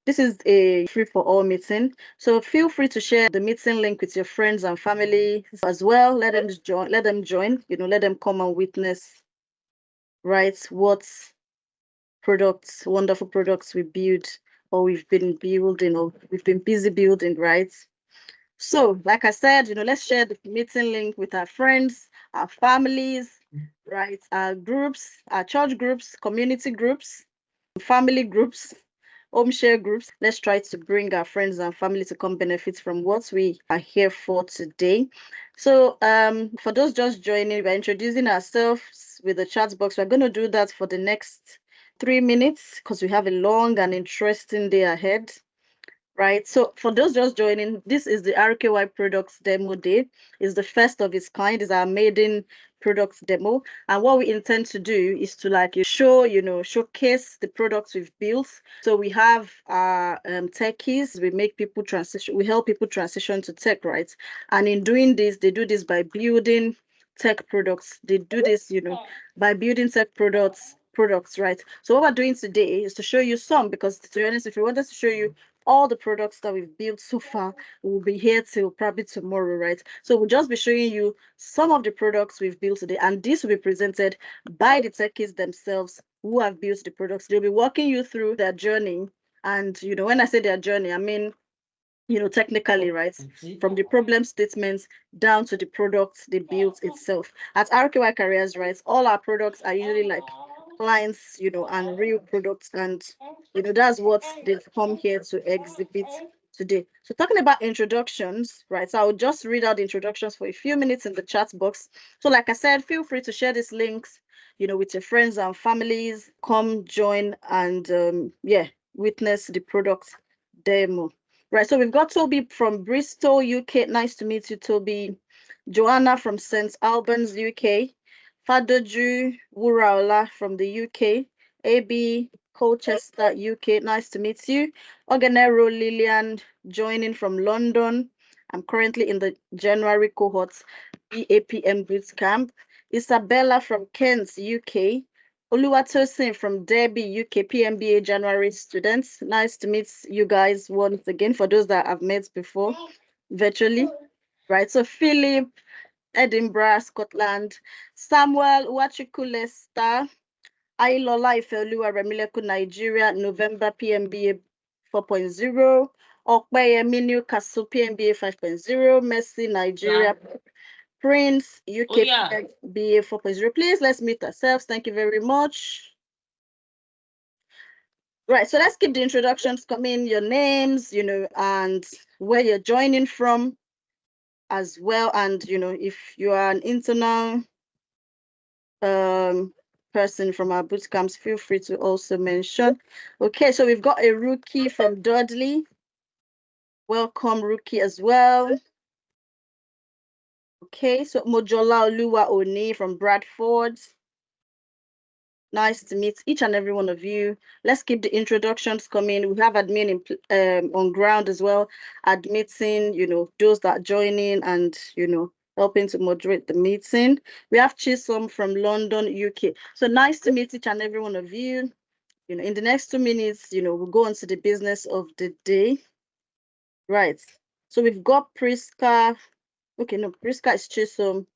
This is a free for all meeting. So feel free to share the meeting link with your friends and family as well. Let them join, let them come and witness, right, what products, wonderful products we build or we've been building or we've been busy building, right? So, like I said, let's share the meeting link with our friends, our families, right? Our groups, our church groups, community groups, family groups, home share groups. Let's try to bring our friends and family to come benefit from what we are here for today. So, for those just joining, we're introducing ourselves with the chat box. We're going to do that for the next 3 minutes because we have a long and interesting day ahead. Right. So for those just joining, this is the RKY products demo day. It's the first of its kind. It's our maiden products demo. And what we intend to do is to showcase the products we've built. So we have our techies. We make people transition. We help people transition to tech, right? And in doing this, they do this by building tech products. They do this, by building tech products, right? So what we're doing today is to show you some, because to be honest, if we wanted to show you all the products that we've built so far, will be here till probably tomorrow, right? So we'll just be showing you some of the products we've built today, and this will be presented by the techies themselves who have built the products. They'll be walking you through their journey. And when I say their journey, I mean technically, right? From the problem statements down to the products they built itself. At RKY Careers, right, all our products are usually like clients, and real products. And, that's what they've come here to exhibit today. So talking about introductions, right? So I'll just read out the introductions for a few minutes in the chat box. So like I said, feel free to share these links, with your friends and families. Come join and witness the product demo. Right, so we've got Toby from Bristol, UK. Nice to meet you, Toby. Joanna from St. Albans, UK. Fadoju Wuraola from the UK. AB Colchester, UK. Nice to meet you. Oganero Lillian joining from London. I'm currently in the January cohort EAPM Bootcamp. Isabella from Kent, UK. Oluwatosin from Derby, UK, PMBA January students. Nice to meet you guys once again, for those that I've met before virtually. Right, so Philip, Edinburgh, Scotland. Samuel Uwachuku Leicester. Ailola Ifeoluwa Remileku, Nigeria, November PMBA 4.0. Okpeyemi Newcastle, PMBA 5.0. Mercy, Nigeria. Prince, UK, BA 4.0. Please, let's meet ourselves. Thank you very much. Right, so let's keep the introductions coming, your names, and where you're joining from as well. And, if you are an internal person from our bootcamps, feel free to also mention. Okay, so we've got a rookie from Dudley. Welcome, rookie, as well. Okay, so Mojola Oluwa Oni from Bradford. Nice to meet each and every one of you. Let's keep the introductions coming. We have admin on ground as well, admitting, those that are joining and, helping to moderate the meeting. We have Chisom from London, UK. So nice to meet each and every one of you. In the next 2 minutes, we'll go on to the business of the day. Right. So we've got Priska. Okay, no, Priska is Chisom.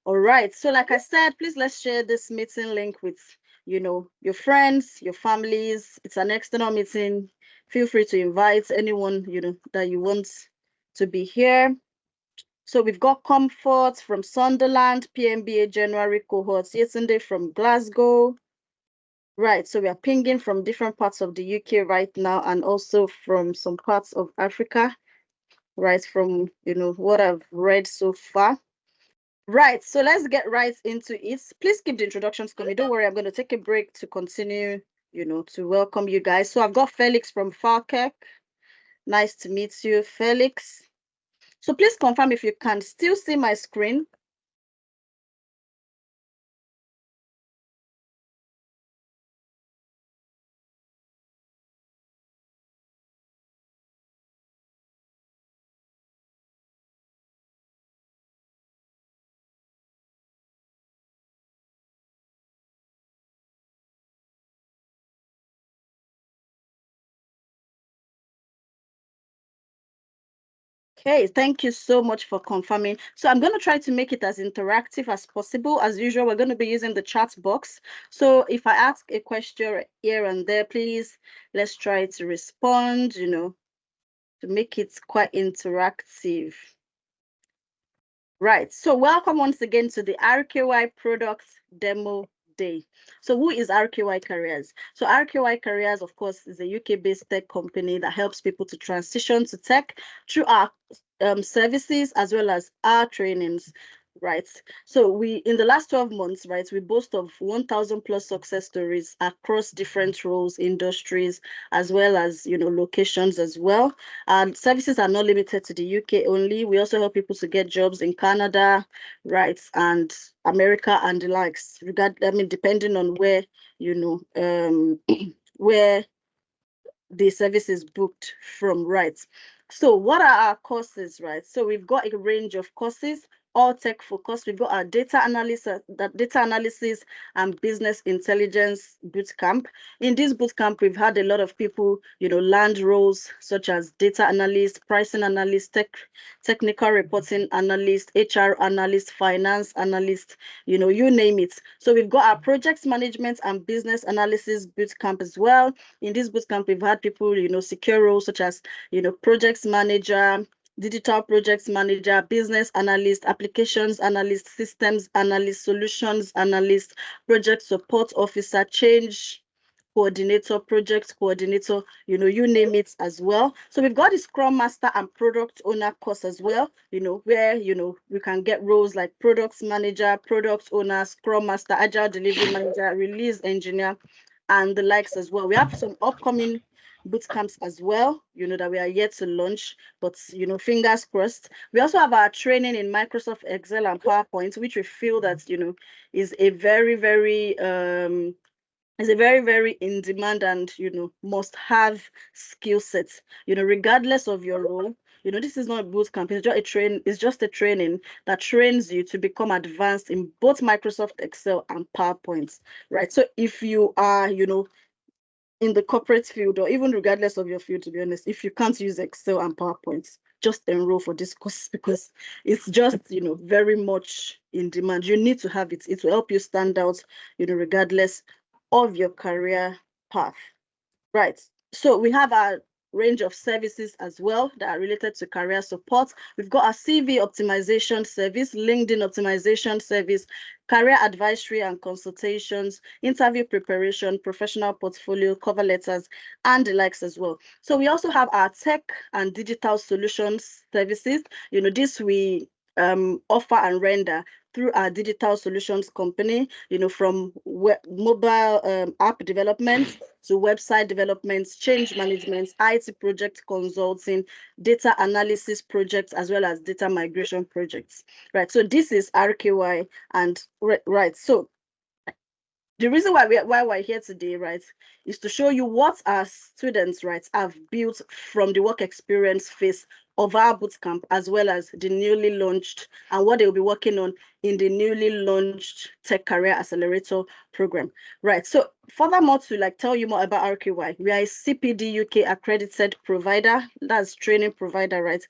All right. So like I said, please let's share this meeting link with, your friends, your families. It's an external meeting. Feel free to invite anyone, that you want to be here. So we've got Comfort from Sunderland, PMBA January cohort. Yesterday from Glasgow. Right. So we are pinging from different parts of the UK right now, and also from some parts of Africa, right? From, what I've read so far. Right, so let's get right into it. Please keep the introductions coming. Don't worry, I'm going to take a break to continue, to welcome you guys. So I've got Felix from Falkirk. Nice to meet you, Felix. So please confirm if you can still see my screen. Okay, thank you so much for confirming. So I'm going to try to make it as interactive as possible. As usual, we're going to be using the chat box. So if I ask a question here and there, please, let's try to respond, to make it quite interactive. Right. So welcome once again to the RKY Product Demo Day. So who is RKY Careers? So RKY Careers, of course, is a UK-based tech company that helps people to transition to tech through our services as well as our trainings. Right. So we, in the last 12 months, right, we boast of 1,000 plus success stories across different roles, industries, as well as, locations as well. And services are not limited to the UK only. We also help people to get jobs in Canada, right, and America and the likes. Depending on where, where the service is booked from, right? So what are our courses, right? So we've got a range of courses, all tech focused. We've got our data analysis and business intelligence bootcamp. In this bootcamp, we've had a lot of people, land roles such as data analyst, pricing analyst, technical reporting analyst, HR analyst, finance analyst, you name it. So we've got our projects management and business analysis bootcamp as well. In this bootcamp, we've had people, secure roles such as, projects manager, digital projects manager, business analyst, applications analyst, systems analyst, solutions analyst, project support officer, change coordinator, project coordinator, you name it as well. So we've got the Scrum Master and Product Owner course as well, where, we can get roles like Product Manager, Product Owner, Scrum Master, Agile Delivery Manager, Release Engineer, and the likes as well. We have some upcoming boot camps as well, that we are yet to launch, but, fingers crossed. We also have our training in Microsoft Excel and PowerPoint, which we feel that, is a very, very, very in demand and, must have skill sets, regardless of your role. This is not a boot camp, it's just a training that trains you to become advanced in both Microsoft Excel and PowerPoint, right? So if you are, in the corporate field, or even regardless of your field, to be honest, if you can't use Excel and PowerPoint, just enroll for this course because it's just, very much in demand. You need to have it. It will help you stand out, regardless of your career path. Right. So we have our range of services as well that are related to career support. We've got our CV optimization service, LinkedIn optimization service, career advisory and consultations, interview preparation, professional portfolio, cover letters, and the likes as well. So we also have our tech and digital solutions services. This we offer and render through our digital solutions company, from mobile app development to website development, change management, IT project consulting, data analysis projects, as well as data migration projects, right? So this is RKY, and right. So the reason why we're here today, right, is to show you what our students, right, have built from the work experience phase of our bootcamp, as well as the newly launched and what they'll be working on in the newly launched Tech Career Accelerator Program, right? So furthermore, to tell you more about RKY, we are a CPD UK accredited provider, that's training provider, right?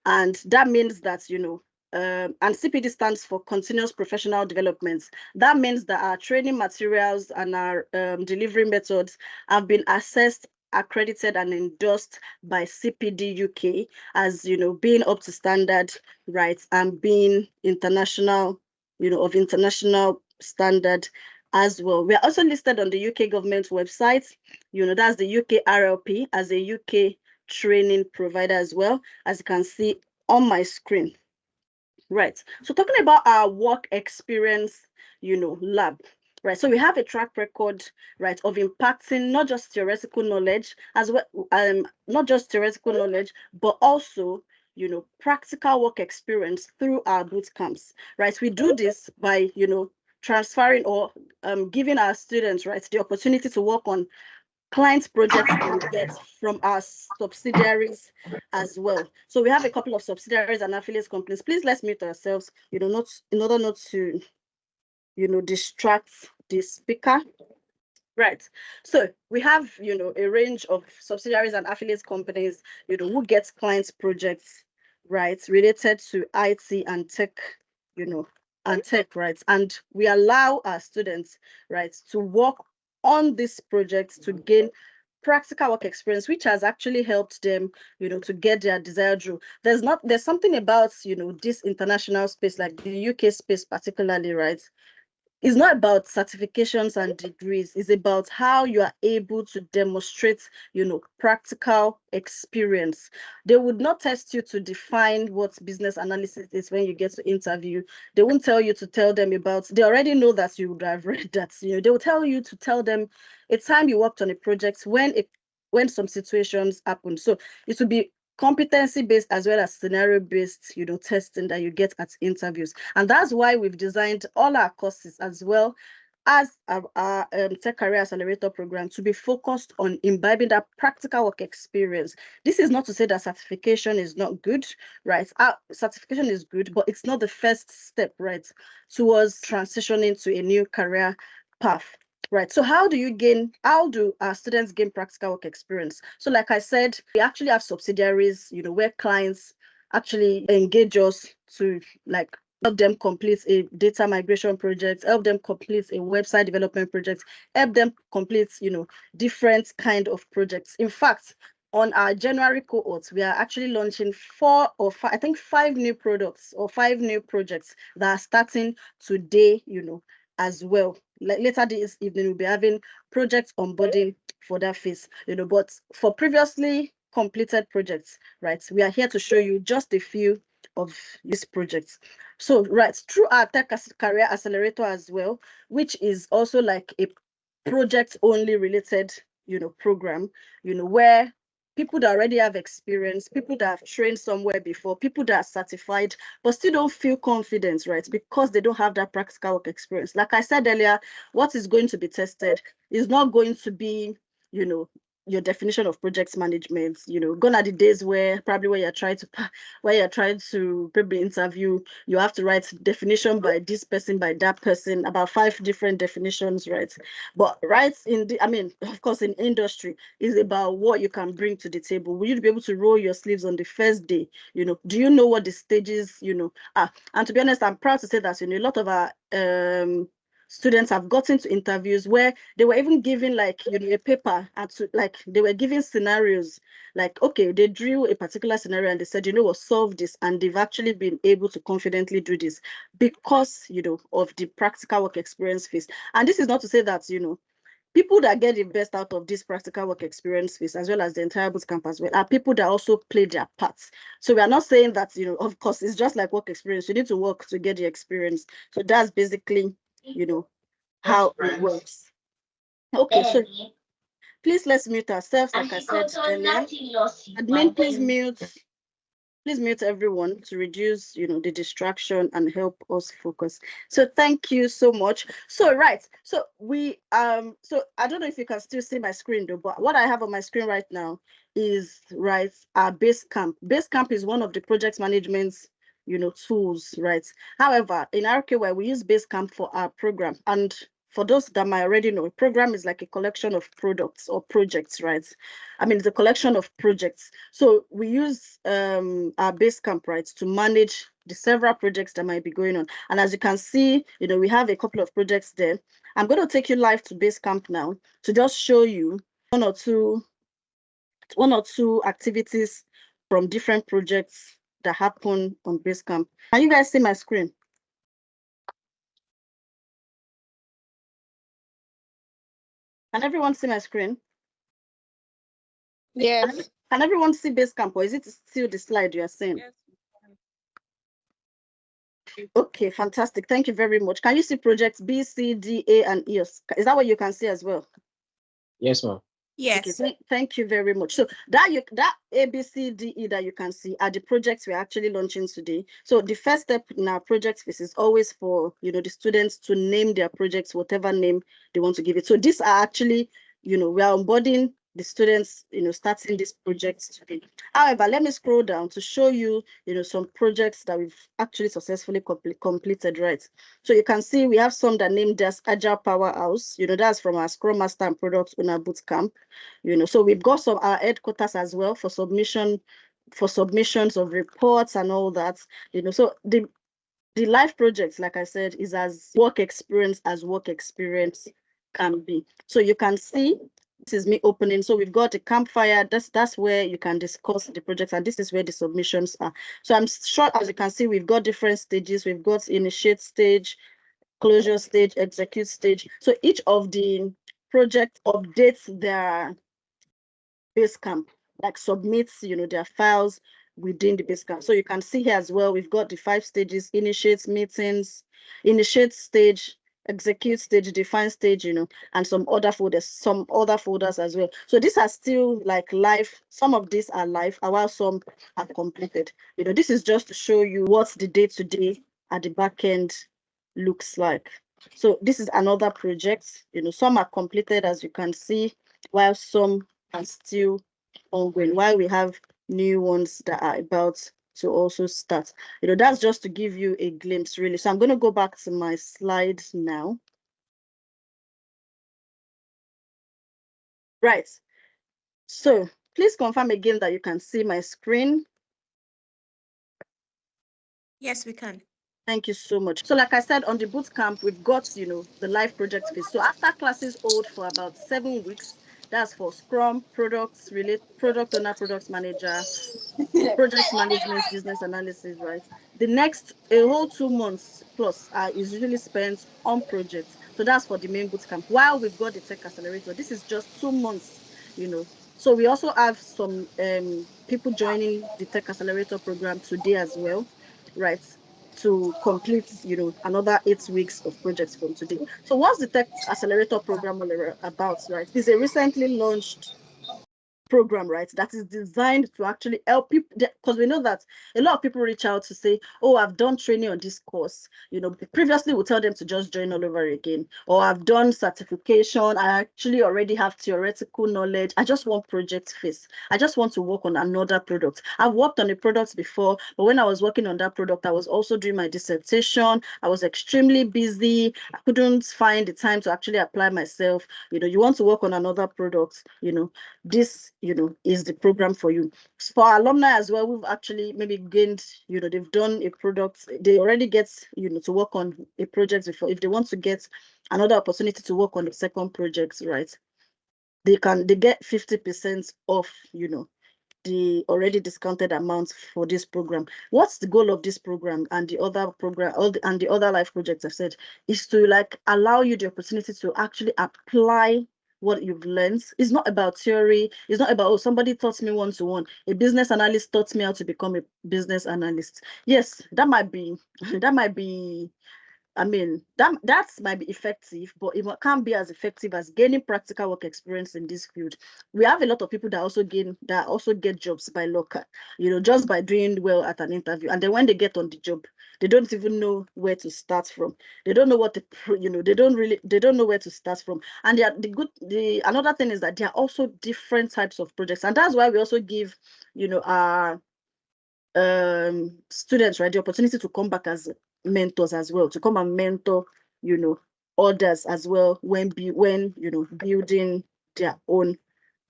And that means that, and CPD stands for Continuous Professional Development. That means that our training materials and our delivery methods have been assessed, accredited, and endorsed by CPD UK as, being up to standard, right, and being international, of international standard as well. We are also listed on the UK government website, that's the UK RLP, as a UK training provider as well, as you can see on my screen. Right. So talking about our work experience, lab, right? So we have a track record, right, of impacting not just theoretical knowledge as well, not just theoretical knowledge, but also, practical work experience through our boot camps, right? We do this by, transferring or giving our students, right, the opportunity to work on clients projects we get from our subsidiaries as well. So we have a couple of subsidiaries and affiliates companies. Please let's mute ourselves, not in order not to, distract the speaker. Right. So we have, a range of subsidiaries and affiliates companies, who gets clients projects, right, related to IT and tech, and tech, right? And we allow our students, right, to work on these projects to gain practical work experience, which has actually helped them, to get their desired role. There's something about, this international space, like the UK space particularly, right? It's not about certifications and degrees. It's about how you are able to demonstrate, practical experience. They would not test you to define what business analysis is when you get to interview. They won't tell you to tell them about, they already know that you would have read that. They will tell you to tell them a time you worked on a project when some situations happen. So it will be competency-based as well as scenario-based, testing that you get at interviews. And that's why we've designed all our courses as well as our Tech Career Accelerator Program to be focused on imbibing that practical work experience. This is not to say that certification is not good, right? Certification is good, but it's not the first step, right, towards transitioning to a new career path. Right. So how do our students gain practical work experience? So like I said, we actually have subsidiaries, where clients actually engage us to like help them complete a data migration project, help them complete a website development project, help them complete, different kind of projects. In fact, on our January cohort, we are actually launching 5 new products or 5 new projects that are starting today, as well. Like later this evening, we'll be having project onboarding for that phase, but for previously completed projects, right, we are here to show you just a few of these projects. So, right, through our Tech Career Accelerator as well, which is also like a project only related, program, where people that already have experience, people that have trained somewhere before, people that are certified, but still don't feel confident, right? Because they don't have that practical work experience. Like I said earlier, what is going to be tested is not going to be, your definition of project management. Gone are the days where probably where you're trying to probably interview, you have to write definition by this person, by that person, about 5 different definitions, right? But right of course, in industry is about what you can bring to the table. Will you be able to roll your sleeves on the first day? Do you know what the stages, are? And to be honest, I'm proud to say that, a lot of our students have gotten to interviews where they were even given like, a paper and they were given scenarios, like, okay, they drew a particular scenario and they said, what, solve this, and they've actually been able to confidently do this because, of the practical work experience phase. And this is not to say that, people that get the best out of this practical work experience phase, as well as the entire bootcamp as well, are people that also play their parts. So we are not saying that, of course, it's just like work experience. You need to work to get the experience. So that's basically, how it works. Okay, so please let's mute ourselves, like I said earlier. Admin, please mute everyone to reduce, the distraction and help us focus. So thank you so much. So right, so we so I don't know if you can still see my screen though, but what I have on my screen right now is our Basecamp. Basecamp is one of the project management's, tools, right? However, in RKY, we use Basecamp for our program. And for those that might already know, a program is like a collection of products or projects, right? It's a collection of projects. So we use our Basecamp, right, to manage the several projects that might be going on. And as you can see, we have a couple of projects there. I'm going to take you live to Basecamp now to just show you one or two activities from different projects that happen on Basecamp. Can you guys see my screen? Can everyone see my screen? Yes. Can everyone see Basecamp, or is it still the slide you are seeing? Yes. Okay, fantastic. Thank you very much. Can you see projects B, C, D, A, and E? Is that what you can see as well? Yes, ma'am. Yes. Okay, thank you very much. So that A, B, C, D, E that you can see are the projects we're actually launching today. So the first step in our project phase is always for, the students to name their projects, whatever name they want to give it. So these are actually, we are onboarding the students, starting these projects today. However, let me scroll down to show you, some projects that we've actually successfully completed, right? So you can see we have some that named as Agile Powerhouse, that's from our Scrum Master and Product Owner Bootcamp. So we've got our headquarters as well for submission for submissions of reports and all that, so the life projects, like I said, is as work experience can be. So you can see, this is me opening. So we've got a campfire. That's where you can discuss the projects, and this is where the submissions are. So I'm sure, as you can see, we've got different stages. We've got initiate stage, closure stage, execute stage. So each of the project updates their Basecamp, like submits, their files within the Basecamp. So you can see here as well, we've got the 5 stages: initiate meetings, initiate stage, execute stage, define stage, and some other folders as well. So these are still like live. Some of these are live, while some are completed. This is just to show you what the day-to-day at the back end looks like. So this is another project. Some are completed, as you can see, while some are still ongoing, while we have new ones that are about to also start. That's just to give you a glimpse, really. So I'm going to go back to my slides now. Right. So please confirm again that you can see my screen. Yes, we can. Thank you so much. So like I said, on the bootcamp, we've got, the live project phase. So after classes hold for about 7 weeks, that's for Scrum, product owner, product manager, project management, business analysis, right? The next, a whole 2 months plus is usually spent on projects. So that's for the main bootcamp. While we've got the Tech Accelerator, this is just 2 months, So we also have some people joining the Tech Accelerator program today as well, right? To complete, another 8 weeks of projects from today. So what's the Tech Accelerator program all about, right? It's a recently launched program, right, that is designed to actually help people, because we know that a lot of people reach out to say, oh, I've done training on this course. Previously we'll tell them to just join all over again, or I've done certification, I actually already have theoretical knowledge, I just want project phase, I just want to work on another product. I've worked on a product before, but when I was working on that product, I was also doing my dissertation, I was extremely busy, I couldn't find the time to actually apply myself. You want to work on another product, this, is the program for you. For our alumni as well, we've actually maybe gained, they've done a product, they already get, to work on a project before. If they want to get another opportunity to work on the second project, right, they get 50% off, the already discounted amount for this program. What's the goal of this program and the other program, and the other life projects I've said, is to like allow you the opportunity to actually apply what you've learned. It's not about theory. It's not about, oh, somebody taught me one-to-one. A business analyst taught me how to become a business analyst. Yes, that might be, I mean, that might be effective, but it can't be as effective as gaining practical work experience in this field. We have a lot of people that also get jobs by luck, just by doing well at an interview. And then when they get on the job, they don't even know where to start from. They don't know what they don't know where to start from. And another thing is that there are also different types of projects. And that's why we also give, our students, right, the opportunity to come back as mentors as well, to come and mentor, others as well when building their own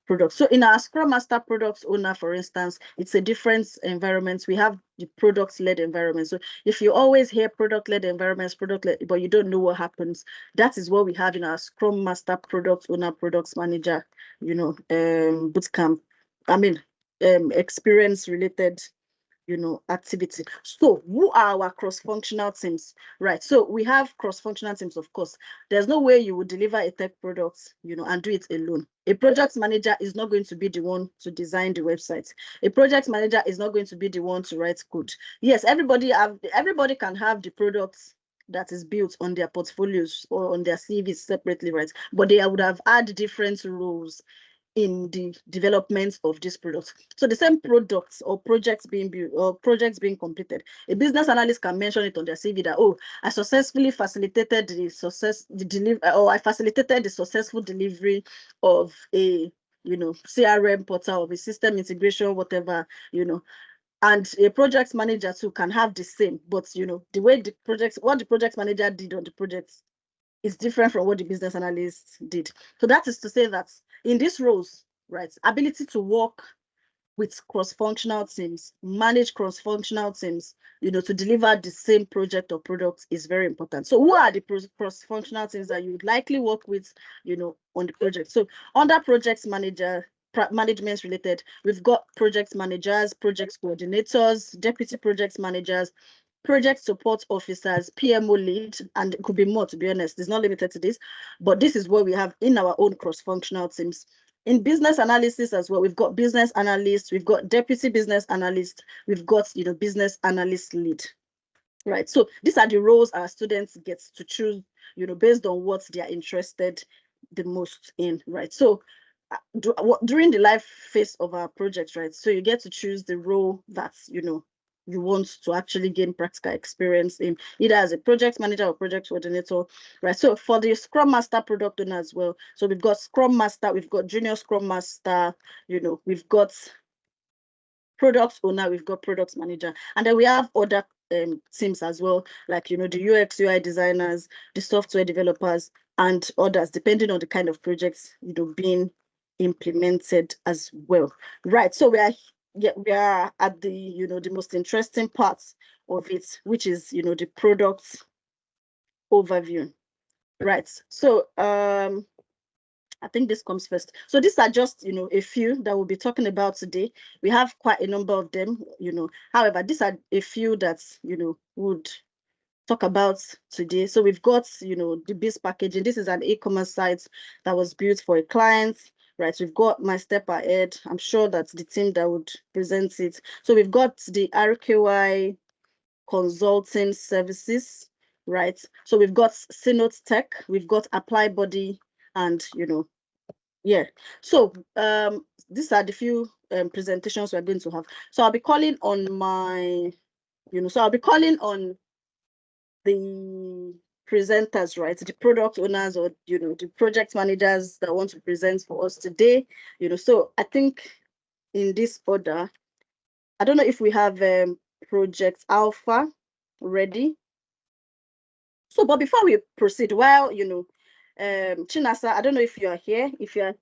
products. So in our Scrum Master Product Owner, for instance, it's a different environment. We have the product-led environment. So if you always hear product-led environments, product-led, but you don't know what happens, that is what we have in our Scrum Master Product Owner, Products Manager, bootcamp. I mean, experience-related activity. So who are our cross-functional teams, right? So we have cross-functional teams, of course. There's no way you would deliver a tech product, and do it alone. A project manager is not going to be the one to design the website. A project manager is not going to be the one to write code. Yes, everybody can have the products that is built on their portfolios or on their CVs separately, right? But they would have had different roles in the development of this product. So the same products or projects being built or projects being completed, a business analyst can mention it on their CV that, oh, I successfully facilitated I facilitated the successful delivery of a CRM portal, of a system integration, whatever, and a project manager too can have the same, but the way what the project manager did on the project is different from what the business analyst did. So that is to say that in these roles, right, ability to work with cross-functional teams, manage cross-functional teams, to deliver the same project or product is very important. So who are the cross-functional teams that you would likely work with, on the project? So under projects manager, management related, we've got project managers, project coordinators, deputy project managers, project support officers, PMO lead, and it could be more, to be honest. It's not limited to this, but this is what we have in our own cross-functional teams. In business analysis as well, we've got business analysts, we've got deputy business analyst, we've got business analyst lead, right? So these are the roles our students get to choose, based on what they are interested the most in, right? So during the life phase of our project, right? So you get to choose the role that's you want to actually gain practical experience in, either as a project manager or project coordinator, right? So for the Scrum Master product owner as well, so we've got Scrum Master, we've got Junior Scrum Master, we've got product owner, we've got product manager, and then we have other teams as well, like the UX UI designers, the software developers, and others, depending on the kind of projects being implemented as well, right? So we are at the the most interesting parts of it, which is the product overview, right? So I think this comes first. So these are just, a few that we'll be talking about today. We have quite a number of them, However, these are a few that, would talk about today. So we've got, the biz packaging. This is an e-commerce site that was built for a client, right? We've got my step ahead. I'm sure that's the team that would present it. So we've got the RKY consulting services, right? So we've got Synod Tech, we've got Apply Body, and, yeah. So these are the few presentations we're going to have. So I'll be calling on the presenters, right? The product owners or the project managers that want to present for us today. So I think in this order, I don't know if we have Project Alpha ready. So, but before we proceed, Chinasa, I don't know if you are here. If you are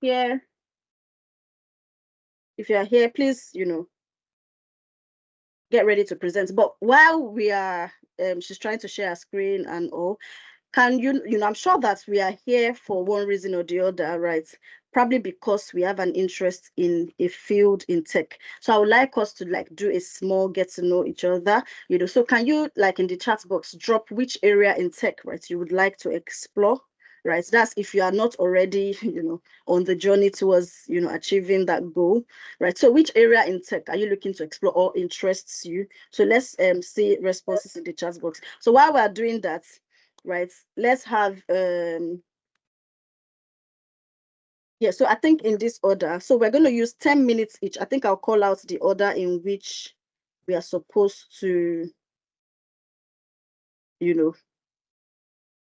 here, please, get ready to present. But while we are, she's trying to share a screen and all, can I'm sure that we are here for one reason or the other, right? Probably because we have an interest in a field in tech. So I would like us to do a small get to know each other, So can you in the chat box drop which area in tech, right, you would like to explore? Right, that's if you are not already, on the journey towards, achieving that goal, right? So which area in tech are you looking to explore or interests you? So let's see responses in the chat box. So while we're doing that, right, let's have yeah, so I think in this order, so we're going to use 10 minutes each. I think I'll call out the order in which we are supposed to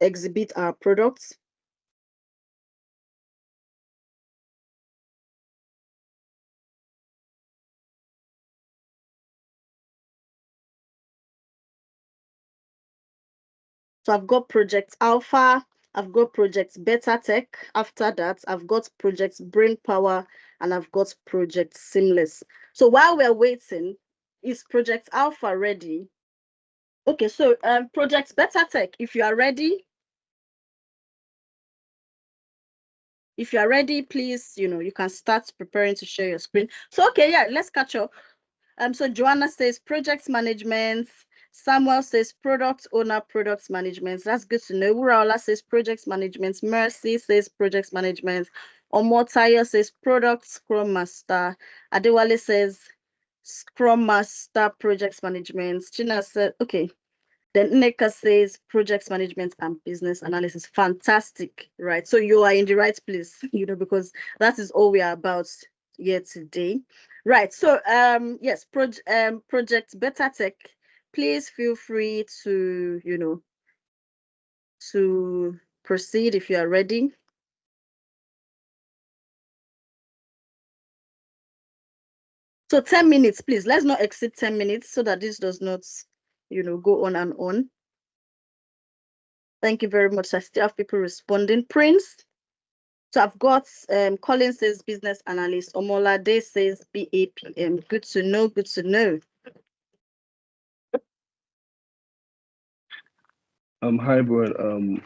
exhibit our products. So I've got Project Alpha, I've got Project Beta Tech. After that, I've got Project Brain Power, and I've got Project Seamless. So while we're waiting, is Project Alpha ready? Okay, so Project Beta Tech, if you are ready, please, you can start preparing to share your screen. So, okay, yeah, let's catch up. So Joanna says project management. Samuel says product owner, product management. That's good to know. Uraola says project management. Mercy says project management. Omotaya says product Scrum Master. Adewale says Scrum Master, project management. China said, okay. Then Neka says project management and business analysis. Fantastic, right? So you are in the right place, because that is all we are about here today. Right. So yes, Project Beta Tech, please feel free to, to proceed if you are ready. So 10 minutes, please. Let's not exceed 10 minutes so that this does not, go on and on. Thank you very much. I still have people responding. Prince, So I've got Colin says business analyst, Omolade says BAPM. Good to know, good to know. Hi everyone.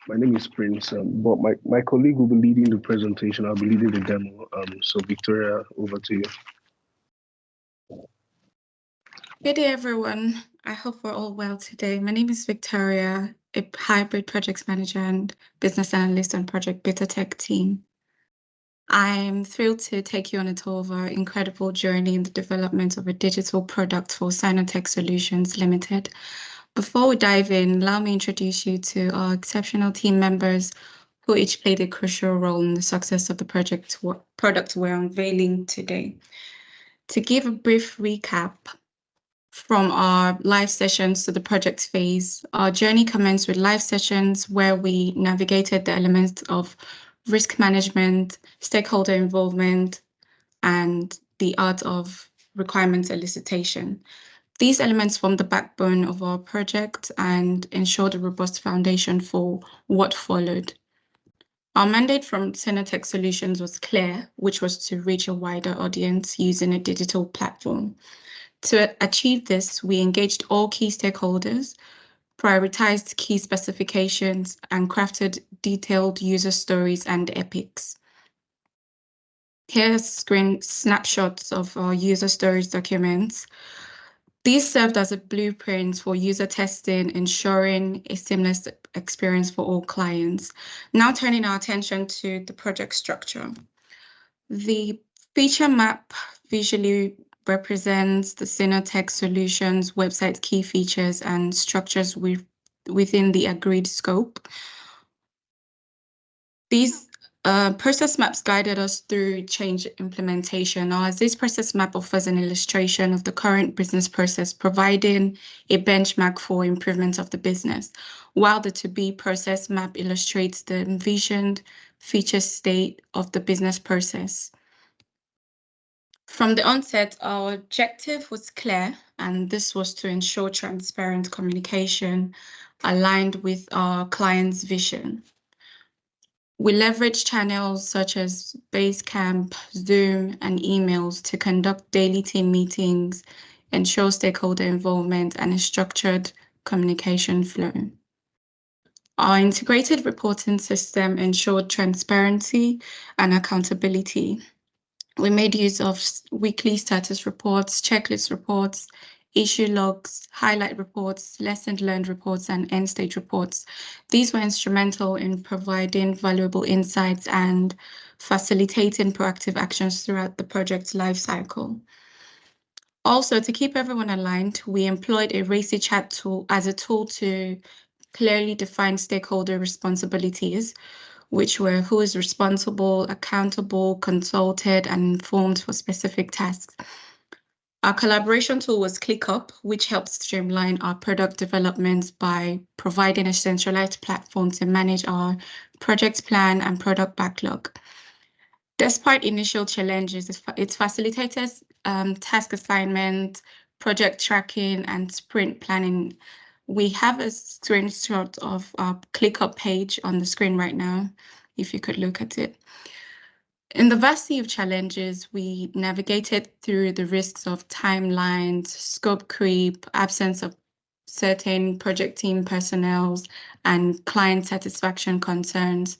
My name is Prince, but my colleague will be leading the presentation. I'll be leading the demo. So Victoria, over to you. Good day, everyone. I hope we're all well today. My name is Victoria, a hybrid projects manager and business analyst on Project Beta Tech team. I'm thrilled to take you on a tour of our incredible journey in the development of a digital product for Sinotech Solutions Limited. Before we dive in, allow me to introduce you to our exceptional team members who each played a crucial role in the success of the product we're unveiling today. To give a brief recap, from our live sessions to the project phase, our journey commenced with live sessions where we navigated the elements of risk management, stakeholder involvement, and the art of requirements elicitation. These elements form the backbone of our project and ensured a robust foundation for what followed. Our mandate from Sinotech Solutions was clear, which was to reach a wider audience using a digital platform. To achieve this, we engaged all key stakeholders, prioritized key specifications, and crafted detailed user stories and epics. Here's screen snapshots of our user stories documents. These served as a blueprint for user testing, ensuring a seamless experience for all clients. Now turning our attention to the project structure. The feature map visually represents the Sinotech Solutions website key features and structures within the agreed scope. These process maps guided us through change implementation. Now, as this process map offers an illustration of the current business process, providing a benchmark for improvement of the business, while the to-be process map illustrates the envisioned future state of the business process. From the onset, our objective was clear, and this was to ensure transparent communication aligned with our client's vision. We leveraged channels such as Basecamp, Zoom, and emails to conduct daily team meetings, ensure stakeholder involvement, and a structured communication flow. Our integrated reporting system ensured transparency and accountability. We made use of weekly status reports, checklist reports, issue logs, highlight reports, lesson learned reports, and end stage reports. These were instrumental in providing valuable insights and facilitating proactive actions throughout the project's lifecycle. Also, to keep everyone aligned, we employed a RACI chat tool as a tool to clearly define stakeholder responsibilities, which were who is responsible, accountable, consulted, and informed for specific tasks. Our collaboration tool was ClickUp, which helps streamline our product development by providing a centralized platform to manage our project plan and product backlog. Despite initial challenges, it facilitated task assignment, project tracking, and sprint planning. We have a screenshot of our ClickUp page on the screen right now, if you could look at it. In the vast sea of challenges, we navigated through the risks of timelines, scope creep, absence of certain project team personnel, and client satisfaction concerns.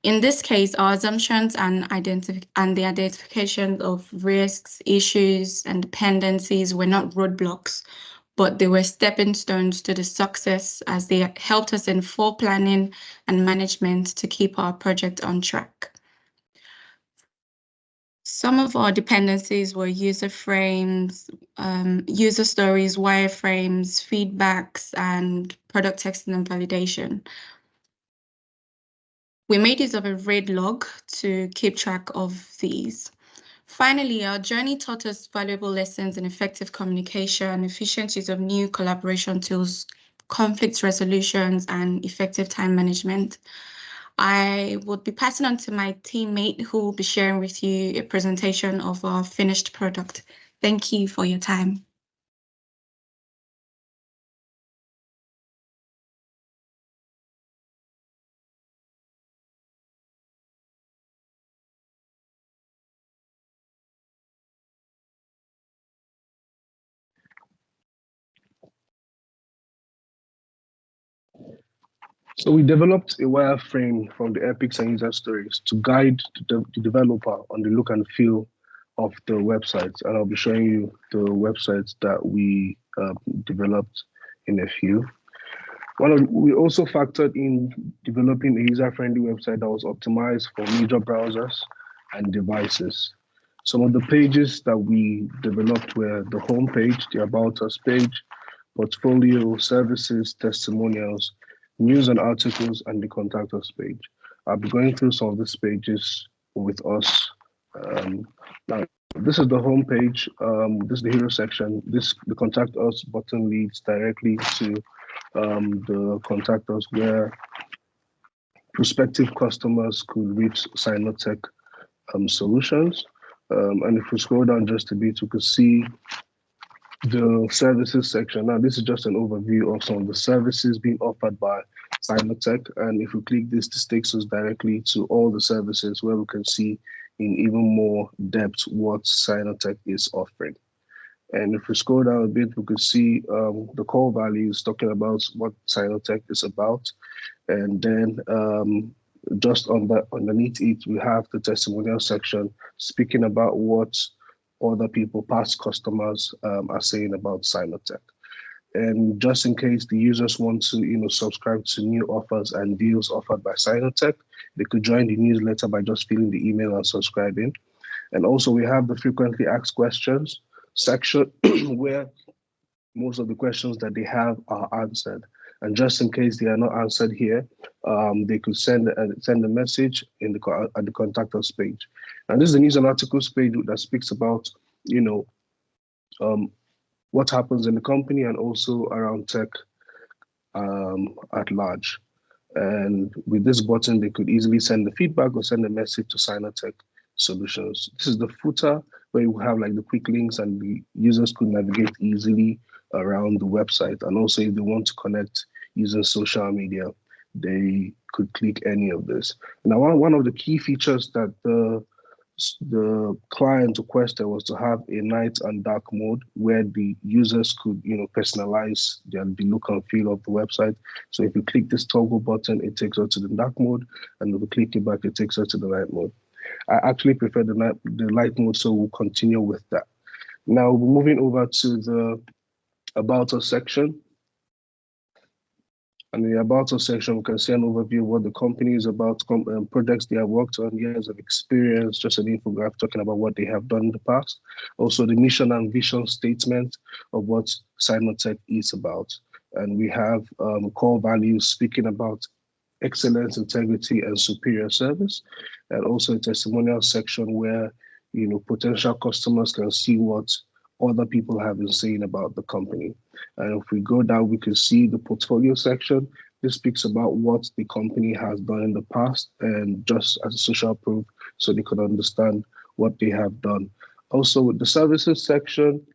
In this case, our assumptions and the identification of risks, issues, and dependencies were not roadblocks, but they were stepping stones to the success as they helped us in planning and management to keep our project on track. Some of our dependencies were user frames, user stories, wireframes, feedbacks, and product testing and validation. We made use of a RAID log to keep track of these. Finally, our journey taught us valuable lessons in effective communication, efficient use of new collaboration tools, conflict resolutions, and effective time management. I would be passing on to my teammate who will be sharing with you a presentation of our finished product. Thank you for your time. So we developed a wireframe from the epics and user stories to guide the developer on the look and feel of the websites. And I'll be showing you the websites that we developed in a few. We also factored in developing a user-friendly website that was optimized for major browsers and devices. Some of the pages that we developed were the home page, the About Us page, portfolio, services, testimonials, news and articles, and the contact us page. I'll be going through some of these pages with us. Now, this is the home page. This is the hero section. The contact us button leads directly to the contact us where prospective customers could reach Sinotech solutions. And if we scroll down just a bit, we could see the services section. Now, this is just an overview of some of the services being offered by Sinotech. And if we click this takes us directly to all the services where we can see in even more depth what Sinotech is offering. And if we scroll down a bit, we could see the core values talking about what Sinotech is about. And then just underneath it, we have the testimonial section speaking about what other people, past customers, are saying about Sinotech. And just in case the users want to, subscribe to new offers and deals offered by Sinotech, they could join the newsletter by just filling the email and subscribing. And also we have the frequently asked questions section where most of the questions that they have are answered. And just in case they are not answered here, they could send a message at the contact us page. And this is the news and articles page that speaks about, what happens in the company and also around tech at large. And with this button, they could easily send the feedback or send a message to Sinotech Solutions. This is the footer where you have like the quick links and the users could navigate easily around the website. And also if they want to connect using social media, they could click any of this. Now, one of the key features that the client requested was to have a night and dark mode where the users could, personalize the look and feel of the website. So if you click this toggle button, it takes us to the dark mode, and if you click it back, it takes us to the light mode. I actually prefer the light mode, so we'll continue with that. Now, we're moving over to the About Us section. And in the About Us section, we can see an overview of what the company is about, projects they have worked on, years of experience, just an infographic talking about what they have done in the past. Also, the mission and vision statement of what Sinotech is about. And we have core values speaking about excellence, integrity, and superior service. And also a testimonial section where, potential customers can see what other people have been saying about the company. And if we go down, we can see the portfolio section. This speaks about what the company has done in the past and just as a social proof so they could understand what they have done. Also, with the services section,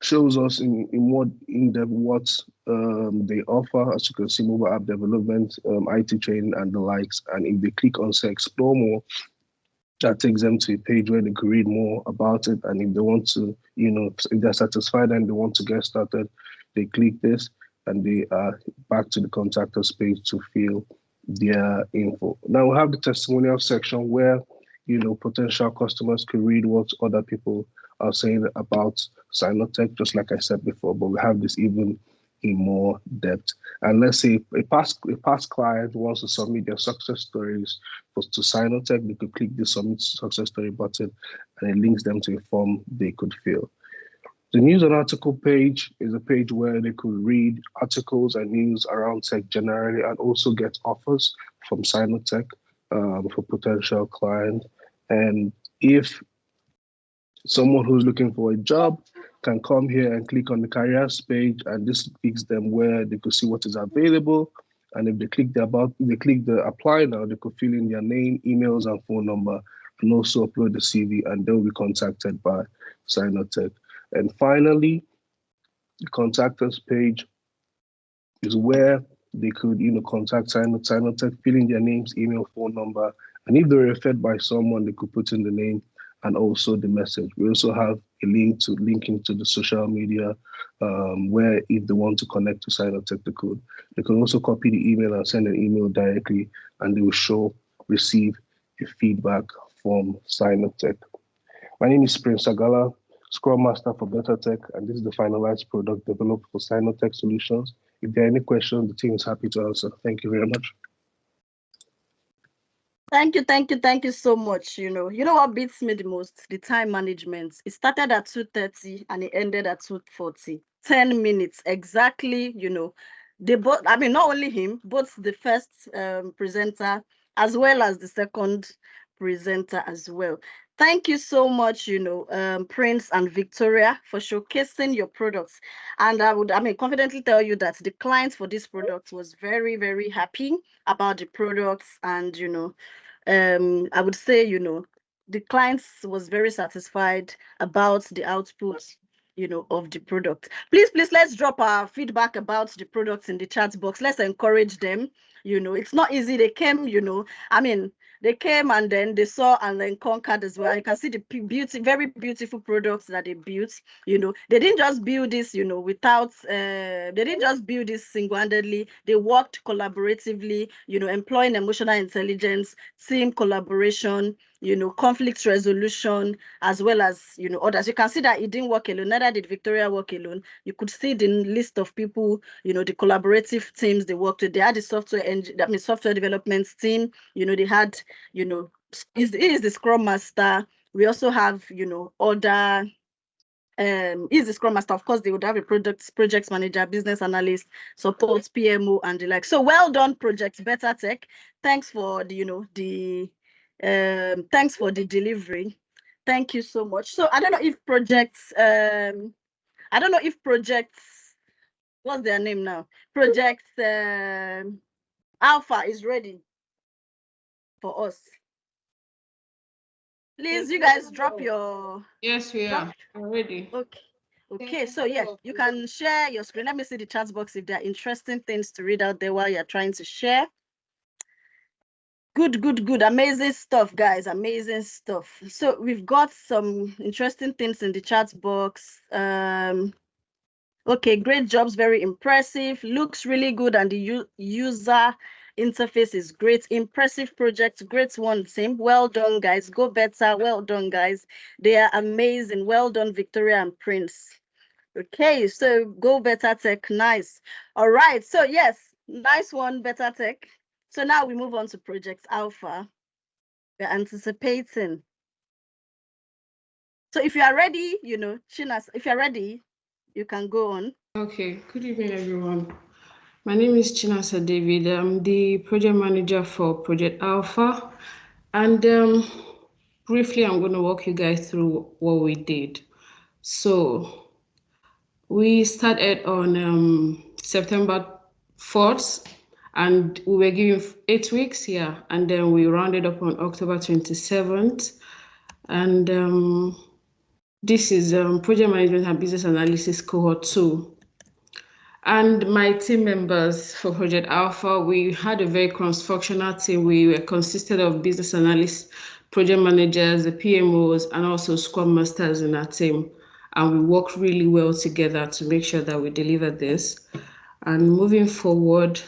shows us in more in-depth what they offer. As you can see, mobile app development, IT training, and the likes. And if they click on say explore more, that takes them to a page where they can read more about it. And if they want to, if they're satisfied and they want to get started, they click this and they are back to the contact us page to fill their info. Now we have the testimonial section where, potential customers can read what other people are saying about Sinotech, just like I said before, but we have this even in more depth. And let's say a past client wants to submit their success stories to Sinotech, they could click the submit success story button and it links them to a form they could fill. The news and article page is a page where they could read articles and news around tech generally and also get offers from Sinotech for potential clients. And if someone who's looking for a job can come here and click on the careers page, and this takes them where they could see what is available. And if they click the apply now, they could fill in their name, emails, and phone number, and also upload the CV, and they'll be contacted by Sinotech. And finally, the contact us page is where they could, contact Sinotech, fill in their names, email, phone number, and if they're referred by someone, they could put in the name and also the message. We also have a link into the social media, where if they want to connect to sign up technical, they can also copy the email and send an email directly, and they will receive a feedback from Sign Up Tech. My name is Prince Agala, Scrum Master for Better Tech, and this is the finalized product developed for Sign Up Tech Solutions. If there are any questions, the team is happy to answer. Thank you very much. Thank you so much. You know what beats me the most? The time management. It started at 2:30 and it ended at 2:40. 10 minutes exactly. They both, I mean, not only him, both the first presenter as well as the second presenter as well. Thank you so much, Prince and Victoria, for showcasing your products. And I confidently tell you that the client for this product was very, very happy about the products. And, I would say, the clients was very satisfied about the output, of the product. Please, let's drop our feedback about the products in the chat box. Let's encourage them. It's not easy. They came, they came and then they saw and then conquered as well. You can see the very beautiful products that they built. They didn't just build this, without, they didn't just build this single-handedly. They worked collaboratively, employing emotional intelligence, team collaboration, conflict resolution, as well as, others. You can see that it didn't work alone. Neither did Victoria work alone. You could see the list of people, the collaborative teams they worked with. They had the software development team. They had, he is the Scrum Master. We also have, other, he's the Scrum Master. Of course, they would have a project manager, business analyst, support, PMO, and the like. So well done, Project Better Tech. Thanks for the, thanks for the delivery. Thank you so much. So I don't know if projects, what's their name now? Project Alpha is ready for us. Please, you guys drop your... Yes, we are ready. Okay, so yeah, you can share your screen. Let me see the chat box if there are interesting things to read out there while you're trying to share. Good. Amazing stuff, guys. Amazing stuff. So we've got some interesting things in the chat box. Okay, great jobs, very impressive. Looks really good, and the user interface is great. Impressive project, great one, team. Well done, guys. Go better. Well done, guys. They are amazing. Well done, Victoria and Prince. Okay, so go Better Tech. Nice. All right. So yes, nice one, Better Tech. So now we move on to Project Alpha. We're anticipating. So if you are ready, Chinas, if you're ready, you can go on. Okay, good evening, everyone. My name is Chinasa David. I'm the project manager for Project Alpha. And briefly, I'm going to walk you guys through what we did. So we started on September 4th, and we were given 8 weeks, and then we rounded up on October 27th. And this is Project Management and Business Analysis Cohort 2. And my team members for Project Alpha, we had a very cross-functional team. We consisted of business analysts, project managers, the PMOs, and also Scrum Masters in our team. And we worked really well together to make sure that we deliver this. And moving forward,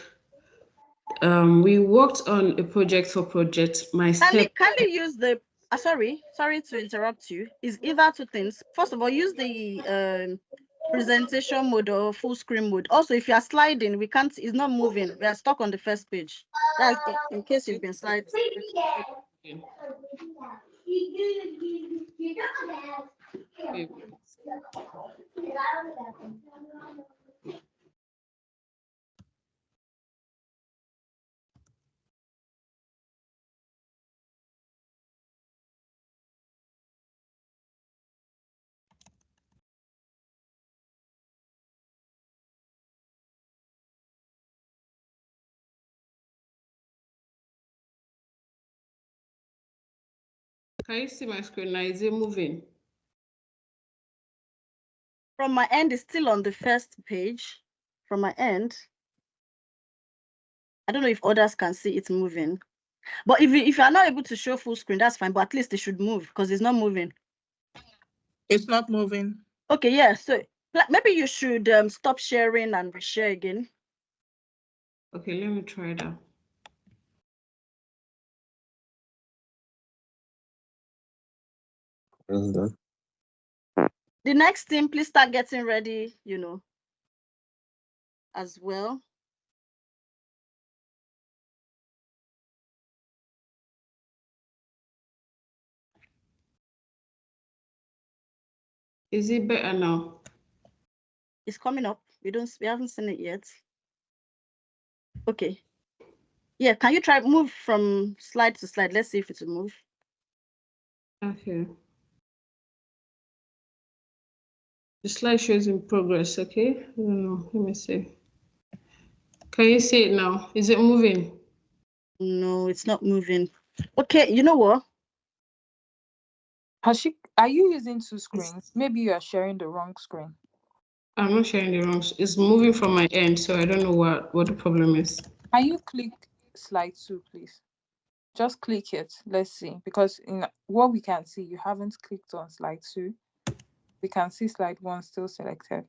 we worked on a project for Project My Step. Can you use the... sorry to interrupt you. Is either two things. First of all, use the presentation mode or full screen mode. Also, if you are sliding, we can't, it's not moving. We are stuck on the first page. That's in case you've been sliding. Can you see my screen now? Is it moving? From my end, it's still on the first page. From my end, I don't know if others can see it moving. But if you are not able to show full screen, that's fine. But at least it should move because it's not moving. It's not moving. Okay, yeah. So maybe you should stop sharing and reshare again. Okay, let me try that. The next thing, please start getting ready, as well. Is it better now? It's coming up. We haven't seen it yet. Okay. Yeah, can you try move from slide to slide? Let's see if it will move. Okay. The slide shows in progress, okay? I don't know, let me see. Can you see it now? Is it moving? No, it's not moving. Okay, you know what? Are you using two screens? Maybe you are sharing the wrong screen. I'm not sharing the wrong. It's moving from my end, so I don't know what the problem is. Can you click slide 2, please? Just click it. Let's see. Because in what we can see, you haven't clicked on slide 2. We can see slide 1 still selected.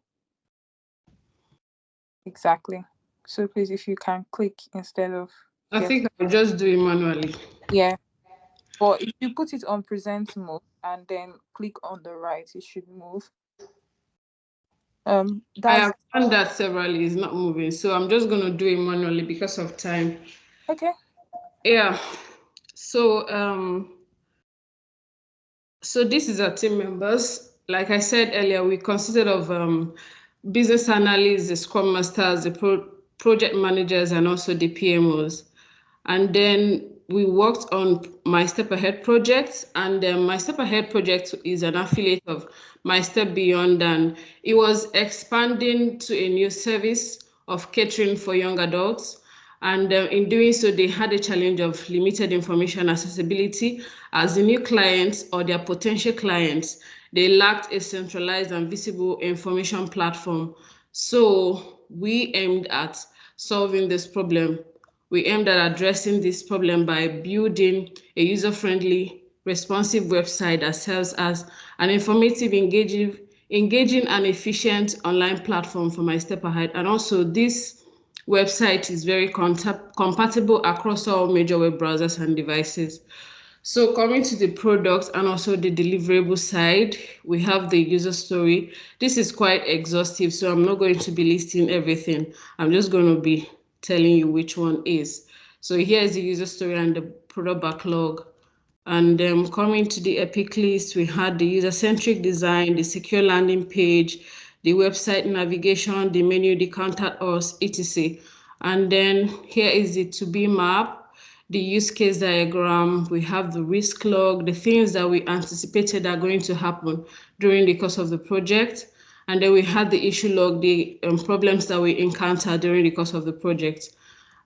Exactly. So please, if you can click instead of... I think I'll just do it manually. Yeah. But if you put it on present mode and then click on the right, it should move. I have done that severally. It's not moving, so I'm just going to do it manually because of time. Okay. Yeah. So so this is our team members. Like I said earlier, we consisted of business analysts, the Scrum Masters, the project managers, and also the PMOs. And then we worked on My Step Ahead project, and My Step Ahead project is an affiliate of My Step Beyond, and it was expanding to a new service of catering for young adults. And in doing so, they had a challenge of limited information accessibility, as the new clients or their potential clients, they lacked a centralized and visible information platform. So we aimed at solving this problem. We aimed at addressing this problem by building a user-friendly, responsive website that serves as an informative, engaging and efficient online platform for My Step Ahead. And also this website is very compatible across all major web browsers and devices. So coming to the product and also the deliverable side, we have the user story. This is quite exhaustive, so I'm not going to be listing everything. I'm just going to be telling you which one is. So here is the user story and the product backlog. And coming to the epic list, we had the user-centric design, the secure landing page, the website navigation, the menu, the contact us, etc. And then here is the to-be map, the use case diagram, we have the risk log, the things that we anticipated are going to happen during the course of the project. And then we had the issue log, the problems that we encountered during the course of the project.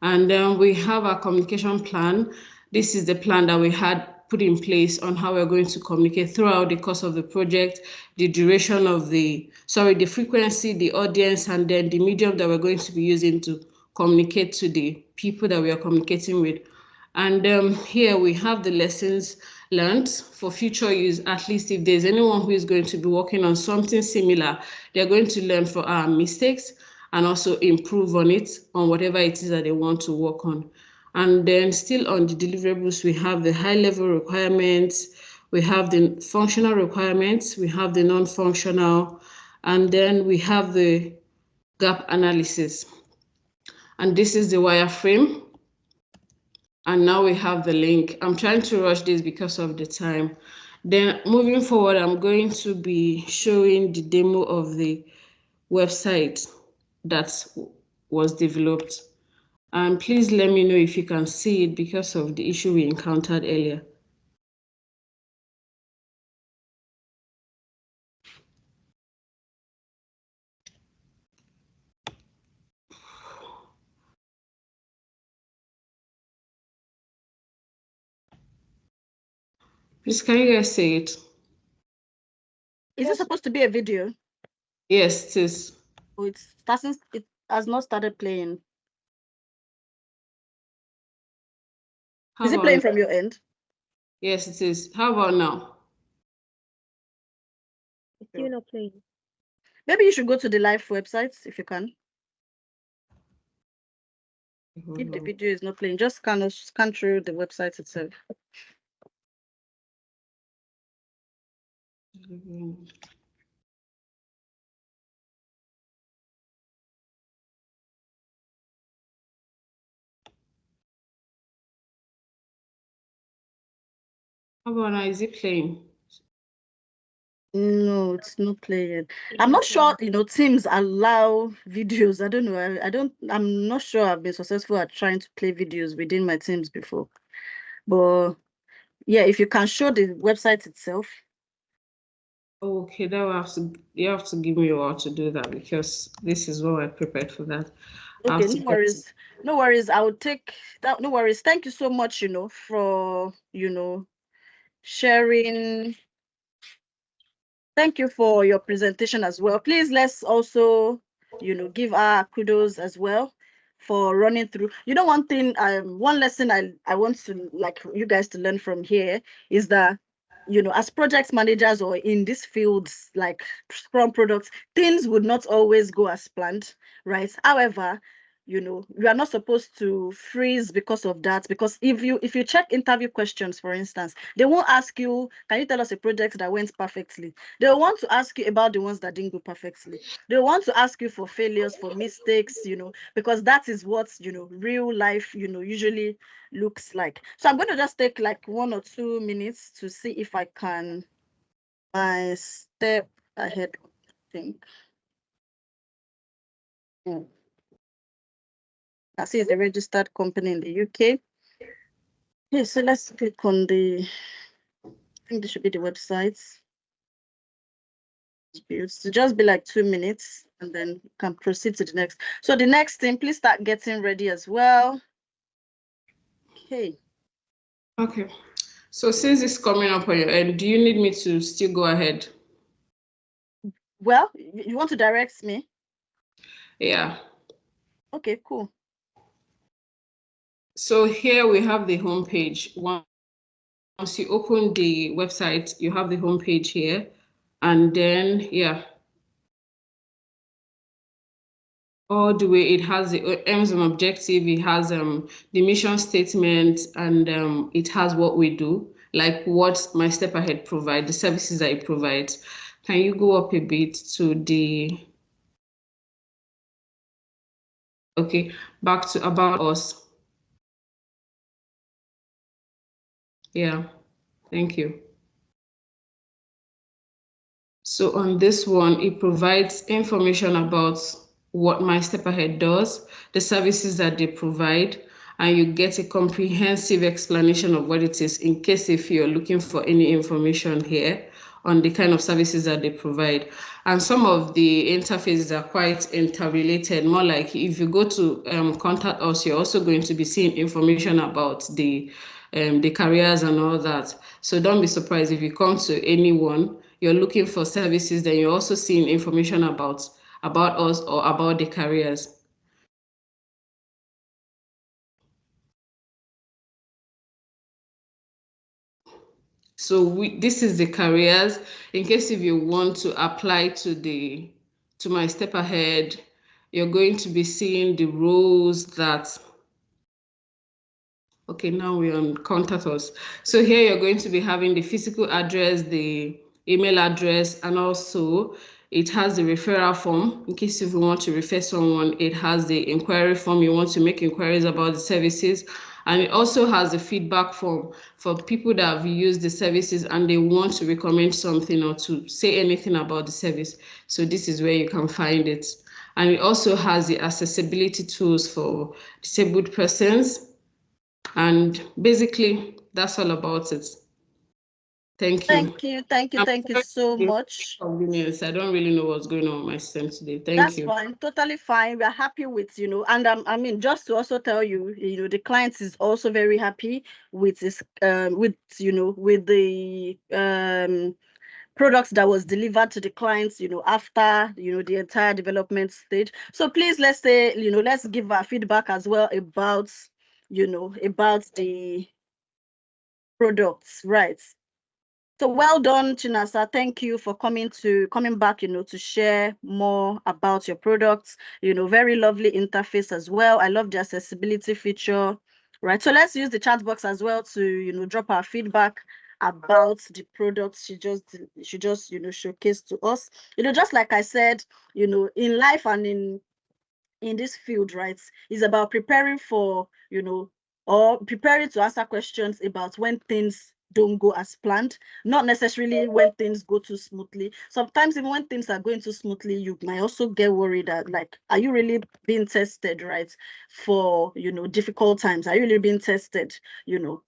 And then we have our communication plan. This is the plan that we had put in place on how we're going to communicate throughout the course of the project, the duration of the frequency, the audience, and then the medium that we're going to be using to communicate to the people that we are communicating with. And here we have the lessons learned for future use. At least if there's anyone who is going to be working on something similar, they're going to learn from our mistakes and also improve on it, on whatever it is that they want to work on. And then still on the deliverables, we have the high-level requirements, we have the functional requirements, we have the non-functional, and then we have the gap analysis. And this is the wireframe. And now we have the link. I'm trying to rush this because of the time. Then moving forward, I'm going to be showing the demo of the website that was developed. And please let me know if you can see it because of the issue we encountered earlier. Please, can you guys see it? Is it supposed to be a video? Yes, it is. Oh, it has not started playing. Is it playing from your end? Yes, it is. How about now? still not playing. Maybe you should go to the live websites if you can. If the video is not playing, just scan through the website itself. How about now? Is it playing? No, it's not playing. I'm not sure, Teams allow videos. I don't know. I'm not sure I've been successful at trying to play videos within my Teams before. But yeah, if you can show the website itself. Okay, you have to give me a while to do that because this is what I prepared for that. Okay, no worries. No worries. I will take that. No worries. Thank you so much, for, sharing. Thank you for your presentation as well. Please, let's also, give our kudos as well for running through. One thing, one lesson I want to like you guys to learn from here is that, as project managers or in these fields like Scrum products, things would not always go as planned, right? However, you are not supposed to freeze because of that, because if you check interview questions, for instance, they won't ask you, can you tell us a project that went perfectly? They'll want to ask you about the ones that didn't go perfectly. They want to ask you for failures, for mistakes, because that is what real life usually looks like. So I'm going to just take like 1 or 2 minutes to see if I can my step ahead thing. I see it's a registered company in the UK. Okay, so let's click on I think this should be the website. So just be like 2 minutes and then you can proceed to the next. So the next thing, please start getting ready as well. Okay. Okay. So since it's coming up on your end, do you need me to still go ahead? Well, you want to direct me? Yeah. Okay, cool. So here we have the home page. Once you open the website, you have the home page here. And then, yeah, all the way, it has the aims and objective, it has the mission statement, and it has what we do, like what My Step Ahead provides, the services that it provides. Can you go up a bit to back to About Us? Yeah, thank you. So on this one, it provides information about what My Step Ahead does, the services that they provide, and you get a comprehensive explanation of what it is in case if you're looking for any information here on the kind of services that they provide. And some of the interfaces are quite interrelated, more like if you go to contact us, you're also going to be seeing information about the careers and all that. So don't be surprised if you come to anyone, you're looking for services, then you're also seeing information about us or about the careers. So this is the careers. In case if you want to apply to My Step Ahead, you're going to be seeing the roles that. Okay, now we're on Contact Us. So here you're going to be having the physical address, the email address, and also it has the referral form. In case if you want to refer someone, it has the inquiry form. You want to make inquiries about the services. And it also has a feedback form for people that have used the services and they want to recommend something or to say anything about the service. So this is where you can find it. And it also has the accessibility tools for disabled persons. And basically, that's all about it. Thank you. Thank you so much. I don't really know what's going on with my system today. That's fine, totally fine. We're happy with, and I mean, just to also tell you, the client is also very happy with this, with the products that was delivered to the clients, after, the entire development stage. So please, let's say, let's give our feedback as well about, about the products, right? So well done, Chinasa. Thank you for coming back, to share more about your products. Very lovely interface as well. I love the accessibility feature. Right. So let's use the chat box as well to, drop our feedback about the products she just showcased to us. Just like I said, in life and in this field, right, is about preparing for, or preparing to answer questions about when things don't go as planned, not necessarily when things go too smoothly. Sometimes even when things are going too smoothly, you might also get worried that, like, are you really being tested, right, for, difficult times? Are you really being tested,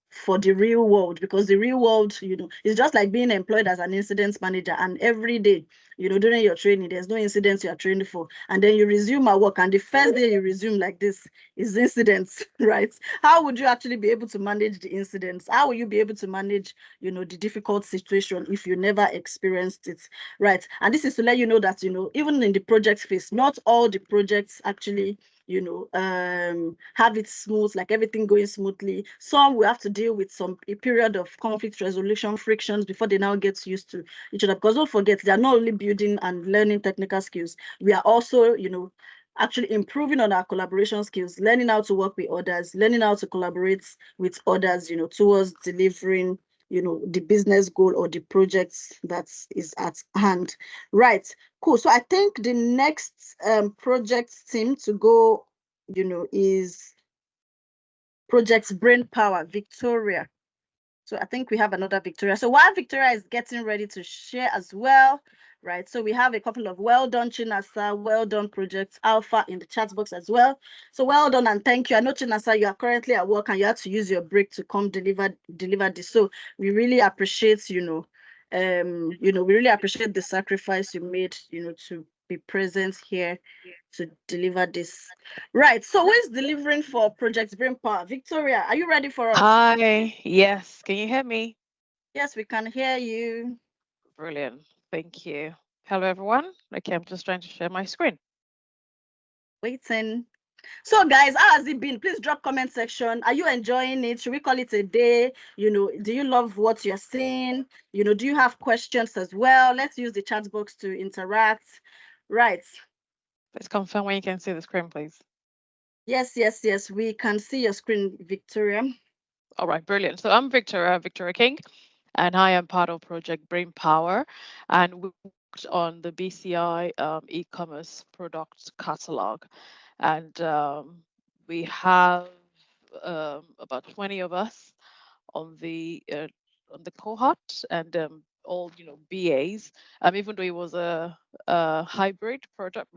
for the real world? Because the real world, is just like being employed as an incident manager, and every day, during your training, there's no incidents you are training for. And then you resume at work, and the first day you resume like this is incidents, right? How would you actually be able to manage the incidents? How will you be able to manage, the difficult situation if you never experienced it, right? And this is to let you know that, even in the project phase, not all the projects actually have it smooth, like everything going smoothly. Some will have to deal with a period of conflict resolution frictions before they now get used to each other. Because don't forget, they are not only building and learning technical skills, we are also, actually improving on our collaboration skills, learning how to work with others, learning how to collaborate with others, towards delivering, the business goal or the project that is at hand. Right. Cool. So I think the next project team to go, is Project Brain Power, Victoria. So I think we have another Victoria. So while Victoria is getting ready to share as well, right? So we have a couple of well done, Chinasa, well done, Project Alpha in the chat box as well. So well done and thank you. I know, Chinasa, you are currently at work and you had to use your break to come deliver this. So we really appreciate, we really appreciate the sacrifice you made, to be present here to deliver this. Right. So who is delivering for Project Brain Power? Victoria, are you ready for us? Hi, yes, can you hear me? Yes, we can hear you. Brilliant, thank you. Hello, everyone. Okay, I'm just trying to share my screen. Waiting. So guys, how has it been? Please drop comment section. Are you enjoying it? Should we call it a day? Do you love what you're seeing? Do you have questions as well? Let's use the chat box to interact. Right. Please confirm when you can see the screen, please. Yes. We can see your screen, Victoria. All right, brilliant. So I'm Victoria King, and I am part of Project Brain Power, and we worked on the BCI e-commerce product catalog, and we have about 20 of us on the cohort, and all BAs. Even though it was a hybrid project.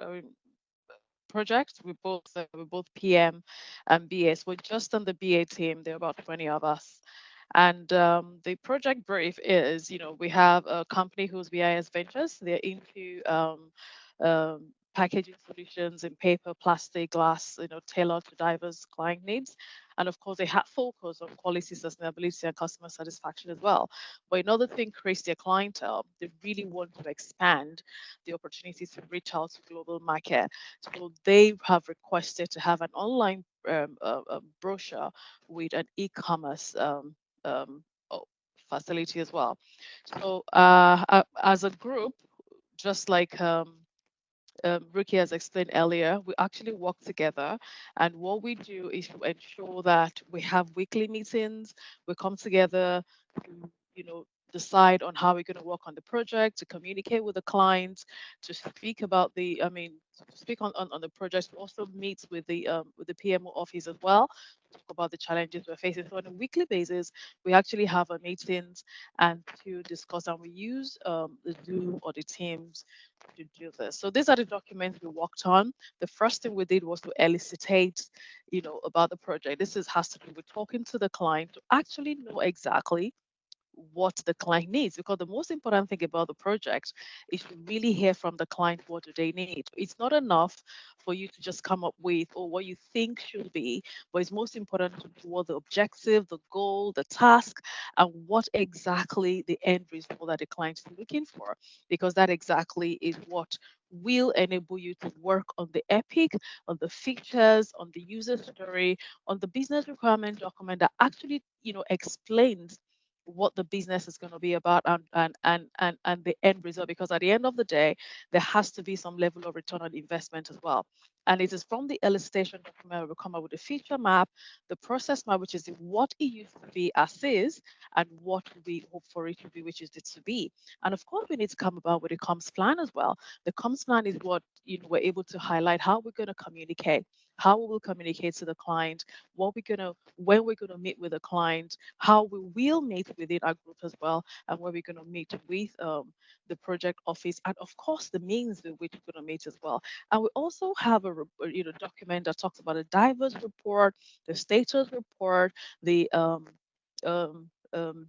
We both PM and BAs. We're just on the BA team. There are about 20 of us. And the project brief is, we have a company who's BIS Ventures. They're into packaging solutions in paper, plastic, glass, tailored to diverse client needs. And of course, they have focus on quality, sustainability, and customer satisfaction as well. But in order to increase their clientele, they really want to expand the opportunities to reach out to global market. So they have requested to have an online brochure with an e-commerce um, facility as well. So as a group, just like Ricky has explained earlier, we actually work together. And what we do is to ensure that we have weekly meetings, we come together to, decide on how we're going to work on the project, to communicate with the clients, to speak about to speak on the project. We also meet with the PMO office as well, to talk about the challenges we're facing. So on a weekly basis, we actually have our meetings and to discuss, and we use the Zoom or the Teams to do this. So these are the documents we worked on. The first thing we did was to elicitate, about the project. Has to do with talking to the client to actually know exactly what the client needs, because the most important thing about the project is to really hear from the client, what do they need. It's not enough for you to just come up with or what you think should be, but it's most important to know what the objective, the goal, the task, and what exactly the end result that the client is looking for, because that exactly is what will enable you to work on the epic, on the features, on the user story, on the business requirement document that actually explains what the business is going to be about, and the end result, because at the end of the day there has to be some level of return on investment as well. And it is from the elicitation document we come up with a feature map, the process map, which is what it used to be as is, and what we hope for it to be, which is it to be. And of course we need to come about with a comms plan as well. The comms plan is what we're able to highlight how we're going to communicate, how we will communicate to the client, what we're gonna when we're gonna meet with the client, how we will meet within our group as well, and where we're gonna meet with the project office, and of course the means with which we're gonna meet as well. And we also have a document that talks about a diverse report, the status report, the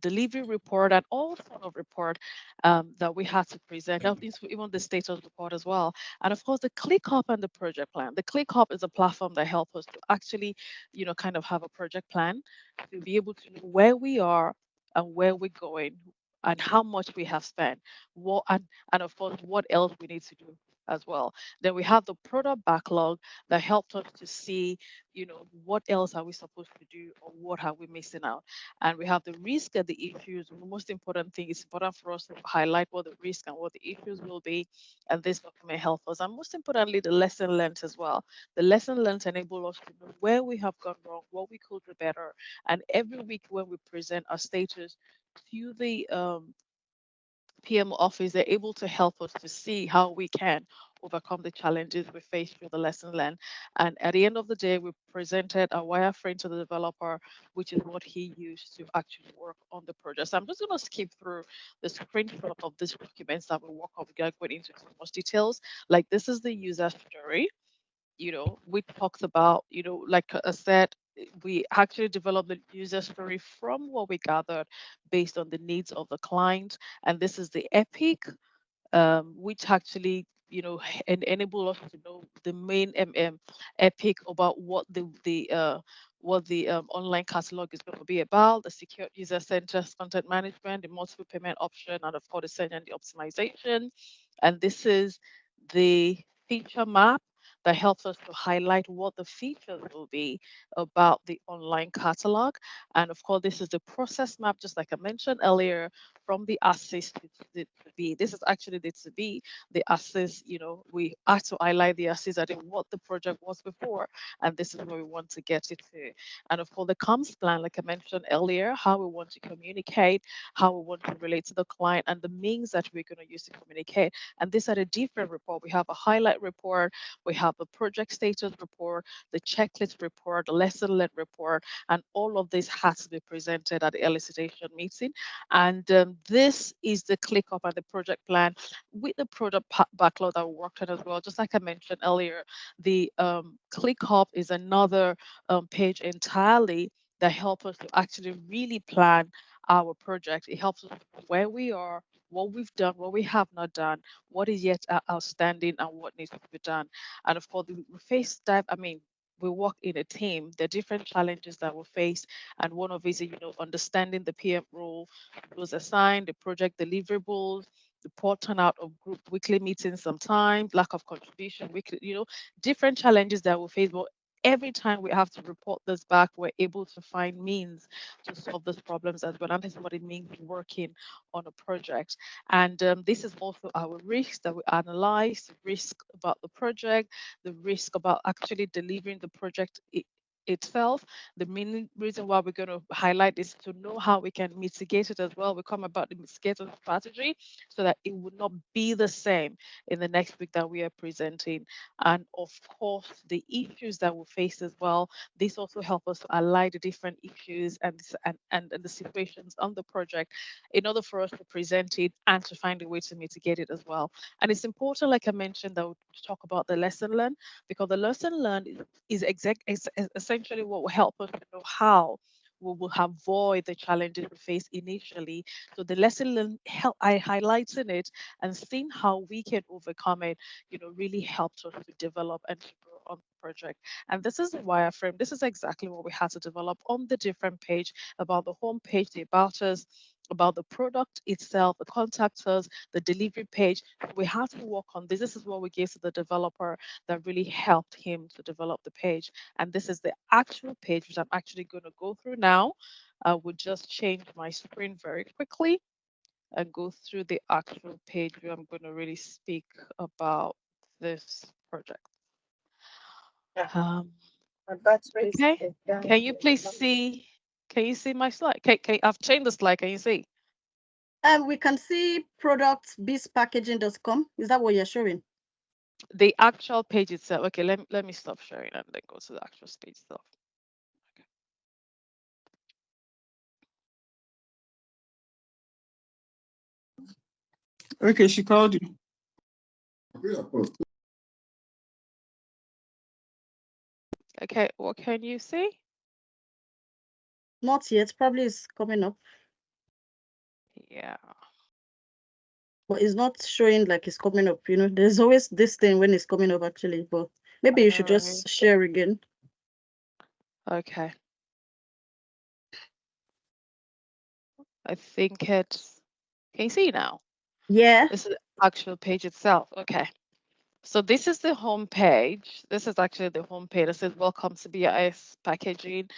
delivery report, and all sort of report that we had to present. Even the status report as well. And of course, the ClickUp and the project plan. The ClickUp is a platform that helps us to actually, kind of have a project plan to be able to know where we are and where we're going and how much we have spent. What and of course, what else we need to do as well. Then we have the product backlog that helped us to see, what else are we supposed to do or what are we missing out. And we have the risk and the issues. The most important thing is important for us to highlight what the risk and what the issues will be, and this document help us. And most importantly, the lesson learned as well. The lesson learned enable us to know where we have gone wrong, what we could do better. And every week when we present our status to the PM office, they're able to help us to see how we can overcome the challenges we face through the lesson learned. And at the end of the day, we presented a wireframe to the developer, which is what he used to actually work on the project. So I'm just going to skip through the screenshot of these documents that we work on. We're going into some more details. Like this is the user story, we talked about, like I said, we actually developed the user story from what we gathered based on the needs of the client. And this is the epic, which actually, enable us to know the main epic about what the online catalog is going to be about, the secure user centers content management, the multiple payment option, and of course the send and the optimization. And this is the feature map that helps us to highlight what the features will be about the online catalog. And of course, this is the process map, just like I mentioned earlier, from the assist to the to be. This is actually the to be, the assist, we had to highlight the assist at what the project was before, and this is where we want to get it to. And of course, the comms plan, like I mentioned earlier, how we want to communicate, how we want to relate to the client, and the means that we're going to use to communicate. And these are the different report. We have a highlight report, we have a project status report, the checklist report, the lesson learned report, and all of this has to be presented at the elicitation meeting. And this is the ClickUp and the project plan with the product backlog that we worked on as well. Just like I mentioned earlier, the ClickUp is another page entirely that help us to actually really plan our project. It helps us know where we are, what we've done, what we have not done, what is yet outstanding, and what needs to be done. And of course, we face that. I mean, we work in a team. There are different challenges that we face, and one of it is, understanding the PM role, those assigned, the project deliverables, the poor turnout of group weekly meetings, sometimes lack of contribution, weekly, different challenges that we face. But every time we have to report this back, we're able to find means to solve those problems as well. And this is what it means working on a project. And this is also our risks that we analyze, the risk about the project, the risk about actually delivering the project itself. The main reason why we're going to highlight this to know how we can mitigate it as well. We come about the mitigating strategy so that it would not be the same in the next week that we are presenting. And of course, the issues that we face as well. This also help us to align the different issues and the situations on the project in order for us to present it and to find a way to mitigate it as well. And it's important, like I mentioned, that we talk about the lesson learned, because the lesson learned is essentially what will help us to know how we will avoid the challenges we face initially. So the lesson learned, I highlighting it and seeing how we can overcome it, really helps us to develop and to grow on the project. And this is the wireframe. This is exactly what we had to develop on the different page, about the home page, the about us, about the product itself, the contact us, the delivery page. We have to work on this. This is what we gave to the developer that really helped him to develop the page. And this is the actual page, which I'm actually going to go through now. I would just change my screen very quickly and go through the actual page where I'm going to really speak about this project. Okay, can you please see? Can you see my slide? I've changed the slide. Can you see? We can see productbizpackaging.com. Is that what you're showing? The actual page itself. Okay, let me stop sharing and then go to the actual page itself. Okay, she called you. Okay, what can you see? Not yet. Probably it's coming up. Yeah. But it's not showing like it's coming up. You know, there's always this thing when it's coming up actually. But maybe you should just share again. Okay. I think it's. Can you see now? Yeah. This is the actual page itself. Okay. So this is the home page. This is actually the home page. It says welcome to BIS packaging,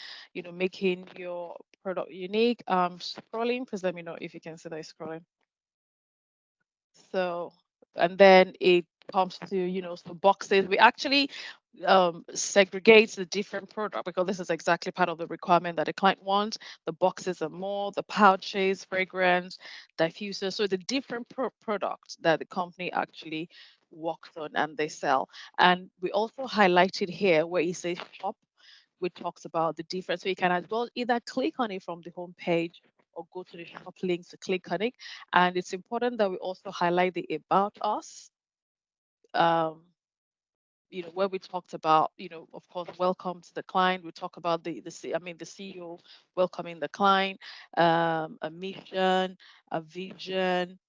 making your product unique. Scrolling, please let me know if you can see that it's scrolling. So, and then it comes to, some boxes. We actually segregate the different product because this is exactly part of the requirement that the client wants. The boxes are more, the pouches, fragrance, diffusers. So the different products that the company actually works on and they sell. And we also highlighted here where it says shop, which talks about the difference. So you can as well either click on it from the home page or go to the shop links to click on it. And it's important that we also highlight the about us. Where we talked about, of course, welcome to the client. We talk about the CEO welcoming the client, a mission, a vision,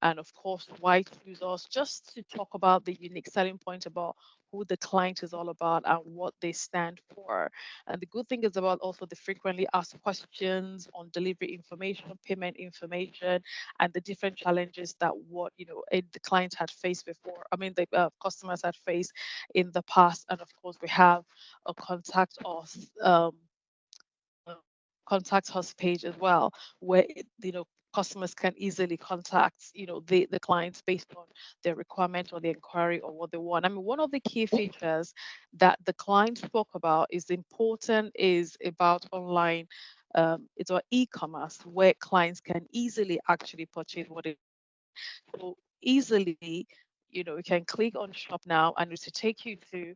and of course, why choose us, just to talk about the unique selling point about who the client is all about and what they stand for. And the good thing is about also the frequently asked questions on delivery information, payment information, and the different challenges that the client had faced before. The customers had faced in the past. And of course, we have a contact us page as well, where customers can easily contact the clients based on their requirement or the inquiry or what they want. One of the key features that the client spoke about is about online. It's our e-commerce where clients can easily actually purchase what they so easily. You can click on shop now and it will take you to,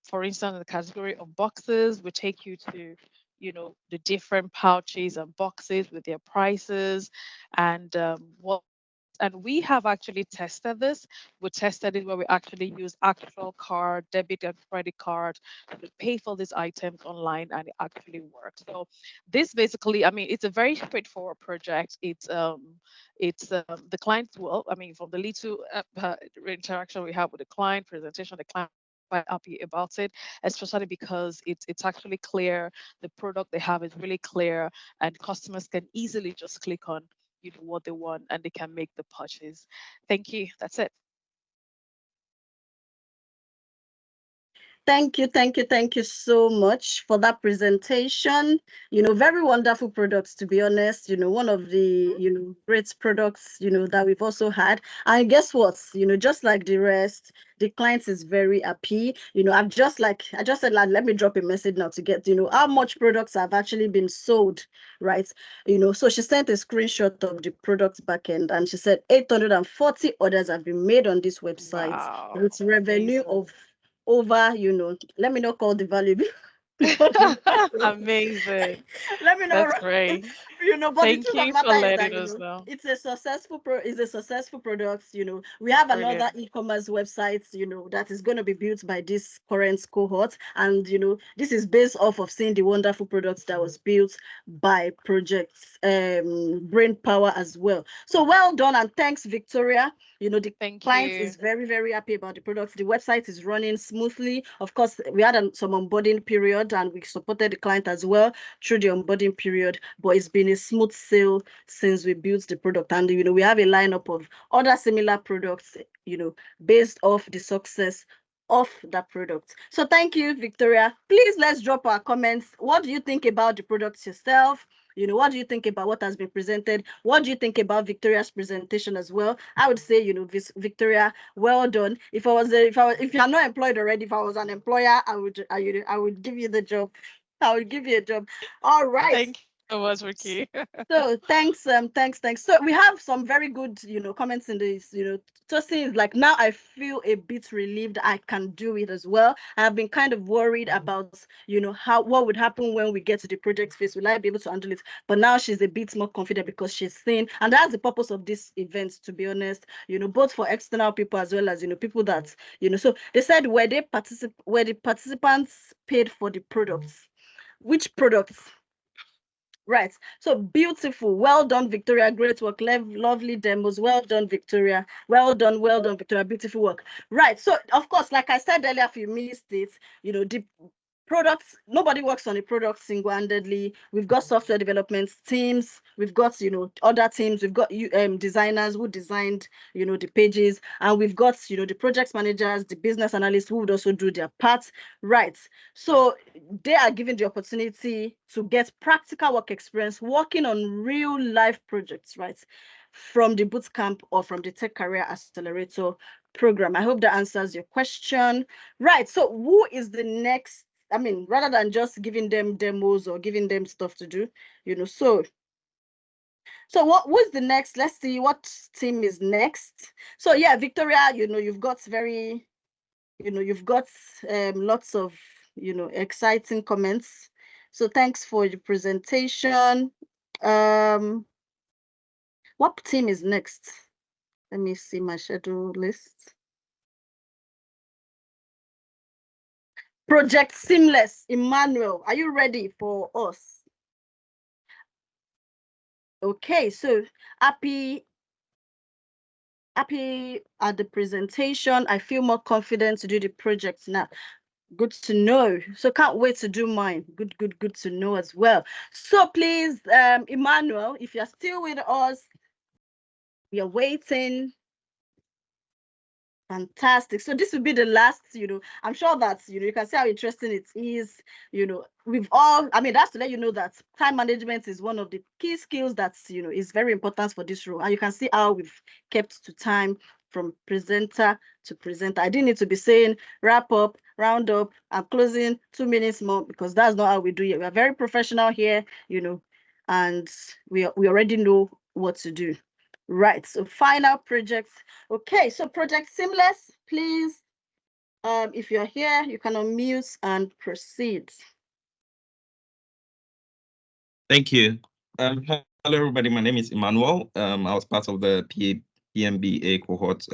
for instance, the category of boxes will take you to, the different pouches and boxes with their prices and and we have actually tested this. We tested it where we actually use actual card, debit and credit card to pay for these items online, and it actually works. So this basically, it's a very straightforward project. It's the client from the little interaction we have with the client, presentation, the client quite happy about it, especially because it's actually clear. The product they have is really clear, and customers can easily just click on what they want and they can make the purchase. Thank you. That's it. Thank you so much for that presentation. Very wonderful products, to be honest. One of the, great products, that we've also had. And guess what? Just like the rest, the client is very happy. I just said, like, let me drop a message now to get, how much products have actually been sold, right? So she sent a screenshot of the product backend and she said 840 orders have been made on this website with revenue of over, let me not call the value. Amazing. Let me know. That's great. But Thank the truth you of the for matter is letting that us know. it's a successful product. We have Brilliant. another e-commerce website, that is going to be built by this current cohort, and this is based off of seeing the wonderful products that was built by Projects Brain Power as well. So well done, and thanks, Victoria. The client is very, very happy about the products. The website is running smoothly. Of course, we had some onboarding period and we supported the client as well through the onboarding period, but it's been been a smooth sail since we built the product. And, we have a lineup of other similar products, based off the success of that product. So thank you, Victoria. Please, let's drop our comments. What do you think about the products yourself? What do you think about what has been presented? What do you think about Victoria's presentation as well? I would say, Victoria, well done. If you're not employed already, if I was an employer, I would give you the job. I would give you a job. All right. Thank you so much, Ricky. So thanks. So we have some very good, comments in this, Tosin is like, now I feel a bit relieved I can do it as well. I have been kind of worried about, what would happen when we get to the project phase. Will I be able to handle it? But now she's a bit more confident because she's seen, and that's the purpose of this event, to be honest, both for external people as well as, people that, so they said, were the participants paid for the products? Which products? Right. So beautiful. Well done, Victoria. Great work. Lovely demos. Well done, Victoria. Well done, Victoria. Beautiful work. Right. So, of course, like I said earlier, if you missed it, the products, nobody works on a product single-handedly. We've got software development teams, we've got other teams, we've got designers who designed the pages, and we've got the project managers, the business analysts who would also do their part. Right. So they are given the opportunity to get practical work experience working on real life projects, right, from the bootcamp or from the Tech Career Accelerator Program. I hope that answers your question. Right. So who is the next? I mean, rather than just giving them demos or giving them stuff to do, so what's the next? Let's see what team is next. So yeah, Victoria, you've got lots of, exciting comments. So thanks for the presentation. What team is next? Let me see my schedule list. Project Seamless, Emmanuel, are you ready for us? Okay, so happy at the presentation. I feel more confident to do the project now. Good to know. So can't wait to do mine. Good to know as well. So please, Emmanuel, if you're still with us, we are waiting. Fantastic. So this will be the last, I'm sure that, you can see how interesting it is. We've all, that's to let you know that time management is one of the key skills that's, is very important for this role. And you can see how we've kept to time from presenter to presenter. I didn't need to be saying wrap up, round up, I'm closing 2 minutes more, because that's not how we do it. We are very professional here, and we already know what to do. Right, so final project. Okay, so Project Seamless, please, if you're here, you can unmute and proceed. Thank you. Hello, everybody. My name is Emmanuel. I was part of the PMBA cohort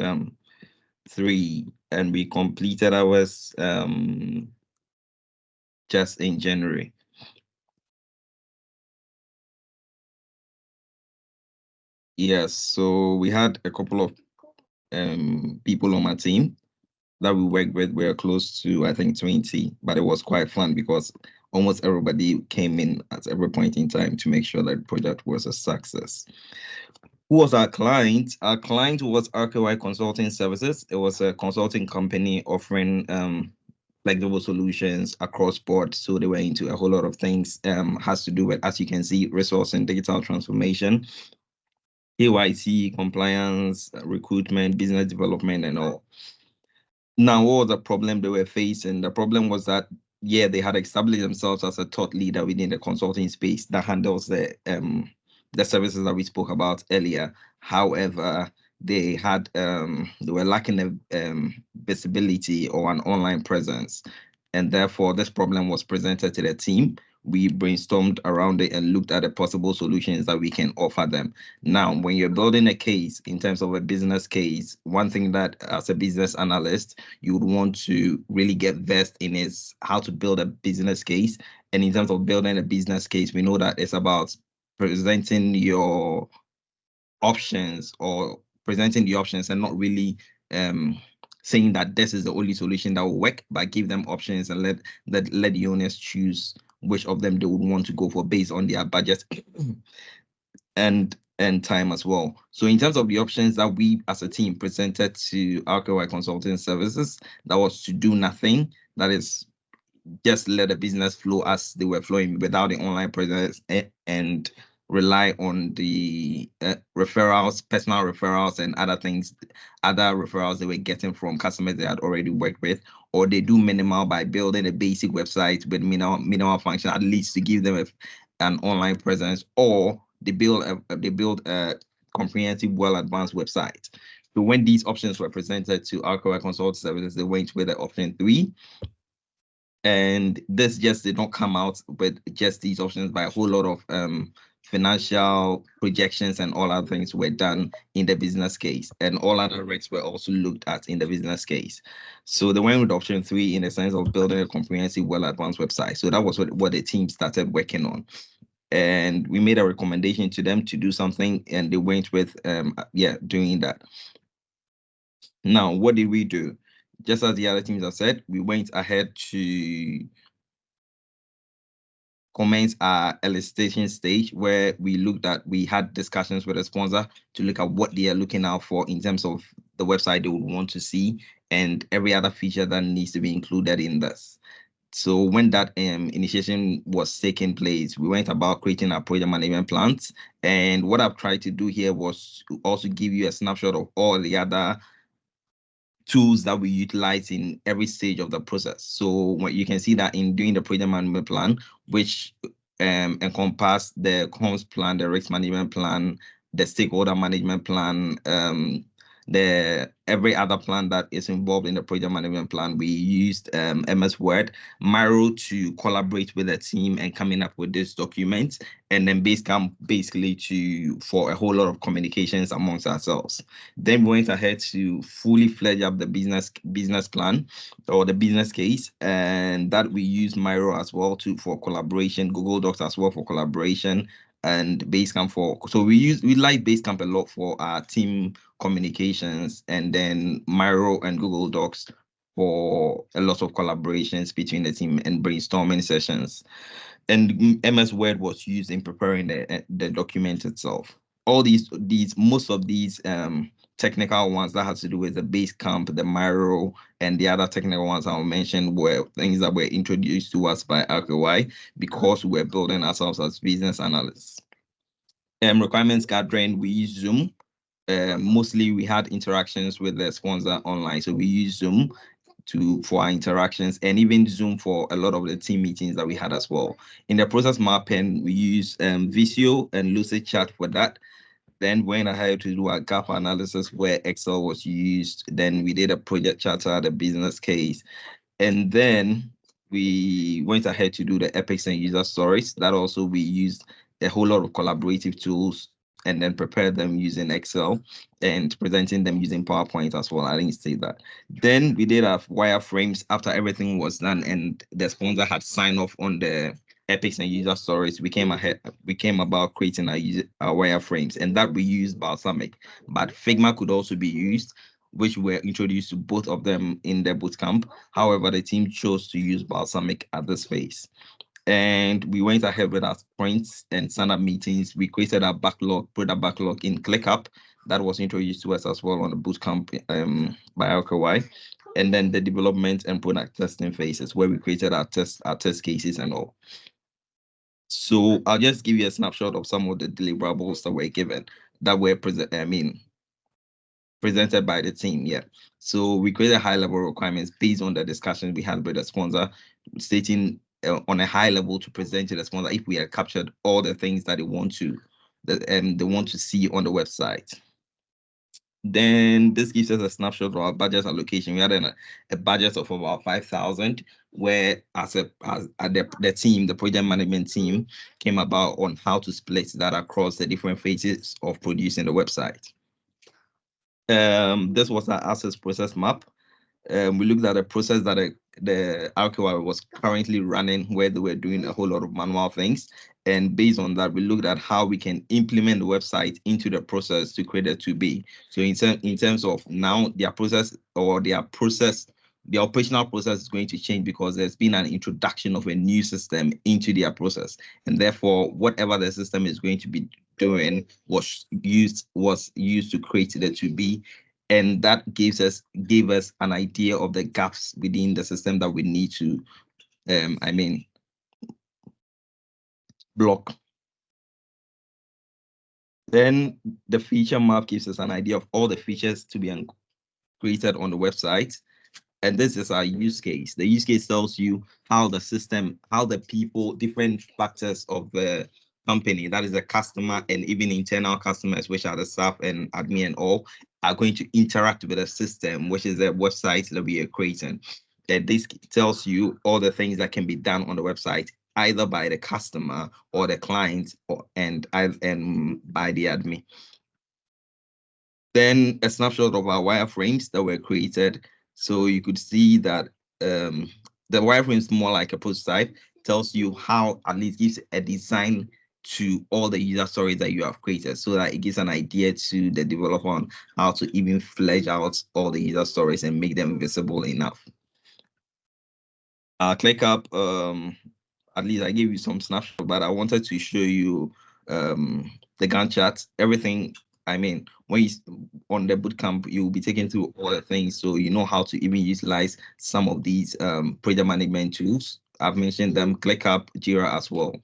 3, and we completed ours just in January. Yes, so we had a couple of people on my team that we worked with. We were close to, I think, 20, but it was quite fun because almost everybody came in at every point in time to make sure that the project was a success. Who was our client? Our client was RKY Consulting Services. It was a consulting company offering flexible solutions across board. So they were into a whole lot of things, has to do with, as you can see, resource and digital transformation, KYC, compliance, recruitment, business development, and all. Now, what was the problem they were facing? The problem was that, yeah, they had established themselves as a thought leader within the consulting space that handles the services that we spoke about earlier. However, they were lacking visibility or an online presence, and therefore this problem was presented to the team. We brainstormed around it and looked at the possible solutions that we can offer them. Now, when you're building a case in terms of a business case, one thing that as a business analyst, you would want to really get versed in is how to build a business case. And in terms of building a business case, we know that it's about presenting your options or presenting the options and not really saying that this is the only solution that will work, but give them options and let the owners choose which of them they would want to go for based on their budget and time as well. So in terms of the options that we as a team presented to RKY Consulting Services, that was to do nothing. That is, just let the business flow as they were flowing without the online presence, and rely on the referrals, personal referrals, and other things, other referrals they were getting from customers they had already worked with, or they do minimal by building a basic website with minimal function, at least to give them an online presence, or they build a comprehensive, well advanced website. So when these options were presented to RKY Consulting Services, they went with the option 3. And this just did not come out with just these options, by a whole lot of financial projections and all other things were done in the business case, and all other recs were also looked at in the business case. So they went with option 3 in the sense of building a comprehensive, well advanced website. So that was what the team started working on, and we made a recommendation to them to do something, and they went with doing that. Now, what did we do? Just as the other teams have said, we went ahead to commence our elicitation stage, where we had discussions with the sponsor to look at what they are looking out for in terms of the website they would want to see, and every other feature that needs to be included in this. So when that initiation was taking place, we went about creating our project management plans. And what I've tried to do here was to also give you a snapshot of all the other tools that we utilize in every stage of the process. So what you can see that in doing the project management plan, which encompass the comms plan, the risk management plan, the stakeholder management plan, every other plan that is involved in the project management plan, we used MS Word, Miro to collaborate with the team and coming up with this document, and then Basecamp basically for a whole lot of communications amongst ourselves. Then we went ahead to fully fledge up the business plan or the business case, and that we use Miro as well for collaboration, Google Docs as well for collaboration, and Basecamp so we like Basecamp a lot for our team communications, and then Miro and Google Docs for a lot of collaborations between the team and brainstorming sessions. And MS Word was used in preparing the document itself. Most of these technical ones that has to do with the Basecamp, the Miro, and the other technical ones I'll mention were things that were introduced to us by RKY because we're building ourselves as business analysts. Requirements gathering, we use Zoom. Mostly we had interactions with the sponsor online, so we use Zoom for our interactions, and even Zoom for a lot of the team meetings that we had as well. In the process mapping, we use Visio and Lucid Chat for that. Then went ahead to do a gap analysis where Excel was used. Then we did a project charter, the business case, and then we went ahead to do the epics and user stories. That also we used a whole lot of collaborative tools, and then prepared them using Excel and presenting them using PowerPoint as well. I didn't say that. Then we did our wireframes after everything was done and the sponsor had signed off on the epics and user stories. We came about creating our wireframes, and that we used Balsamiq, but Figma could also be used, which were introduced to both of them in the bootcamp. However, the team chose to use Balsamiq at this phase. And we went ahead with our sprints and stand-up meetings. We created our product backlog in ClickUp that was introduced to us as well on the bootcamp by RKY. And then the development and product testing phases where we created our test cases and all. So I'll just give you a snapshot of some of the deliverables that were given, that were presented by the team. Yeah. So we created high-level requirements based on the discussion we had with the sponsor, stating on a high level to present to the sponsor if we had captured all the things that they want to see on the website. Then this gives us a snapshot of our budget allocation. We had a budget of about 5,000, where the team, the project management team, came about on how to split that across the different phases of producing the website. This was our access process map. We looked at the process that the RKY was currently running, where they were doing a whole lot of manual things. And based on that, we looked at how we can implement the website into the process to create a 2B. So in terms of now their process the operational process is going to change because there's been an introduction of a new system into their process, and therefore whatever the system is going to be doing was used to create the to be, and that gave us an idea of the gaps within the system that we need to block. Then the feature map gives us an idea of all the features to be created on the website. And this is our use case. The use case tells you how the system, how the people, different factors of the company, that is the customer and even internal customers, which are the staff and admin and all, are going to interact with the system, which is the website that we are creating. And this tells you all the things that can be done on the website, either by the customer or the client and by the admin. Then a snapshot of our wireframes that were created. So you could see that the wireframe is more like a prototype, tells you how, at least gives a design to all the user stories that you have created, so that it gives an idea to the developer on how to even flesh out all the user stories and make them visible enough. ClickUp, at least I gave you some snapshot, but I wanted to show you the Gantt chart, everything. I mean, when you on the bootcamp, you will be taken through all the things, so you know how to even utilize some of these project management tools. I've mentioned them, ClickUp, Jira as well.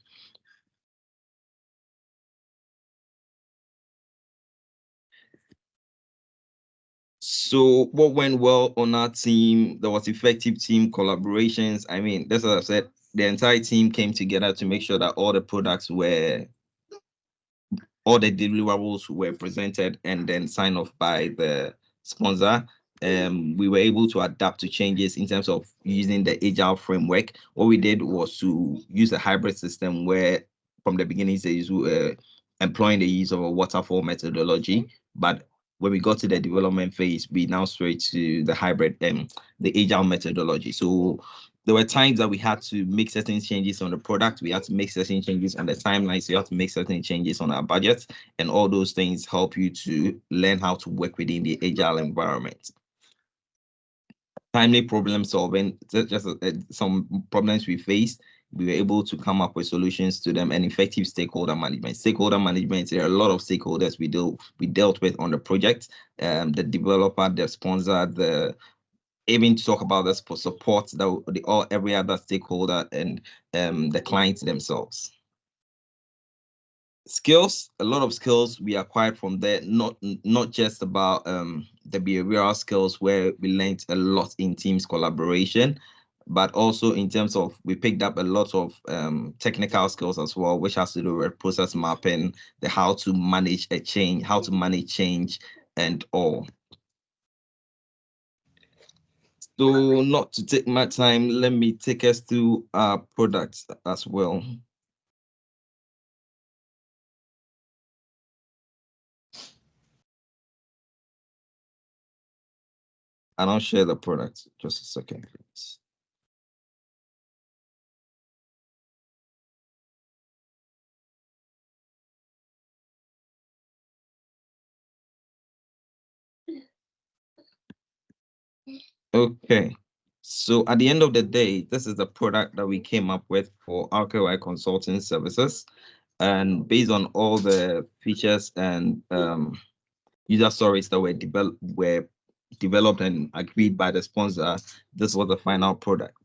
So what went well on our team? There was effective team collaborations. I mean, that's what I said. The entire team came together to make sure that all the deliverables were presented and then signed off by the sponsor. We were able to adapt to changes in terms of using the Agile framework. What we did was to use a hybrid system where from the beginning stages we were employing the use of a waterfall methodology, but when we got to the development phase, we now switched to the hybrid, the Agile methodology. So there were times that we had to make certain changes on the product, we had to make certain changes on the timelines, we had to make certain changes on our budget, and all those things help you to learn how to work within the Agile environment. Timely problem solving, just some problems we faced, we were able to come up with solutions to them, and effective stakeholder management. Stakeholder management, there are a lot of stakeholders we dealt with on the project, the developer, the sponsor, even to talk about this for support, every other stakeholder and the clients themselves. Skills, a lot of skills we acquired from there, not just about the behavioral skills where we learned a lot in teams collaboration, but also in terms of we picked up a lot of technical skills as well, which has to do with process mapping, the how to manage a change, how to manage change and all. So not to take my time, let me take us through our products as well. And I'll share the product just a second, please. Okay, so at the end of the day, this is the product that we came up with for RKY Consulting Services. And based on all the features and user stories that were developed and agreed by the sponsor, this was the final product.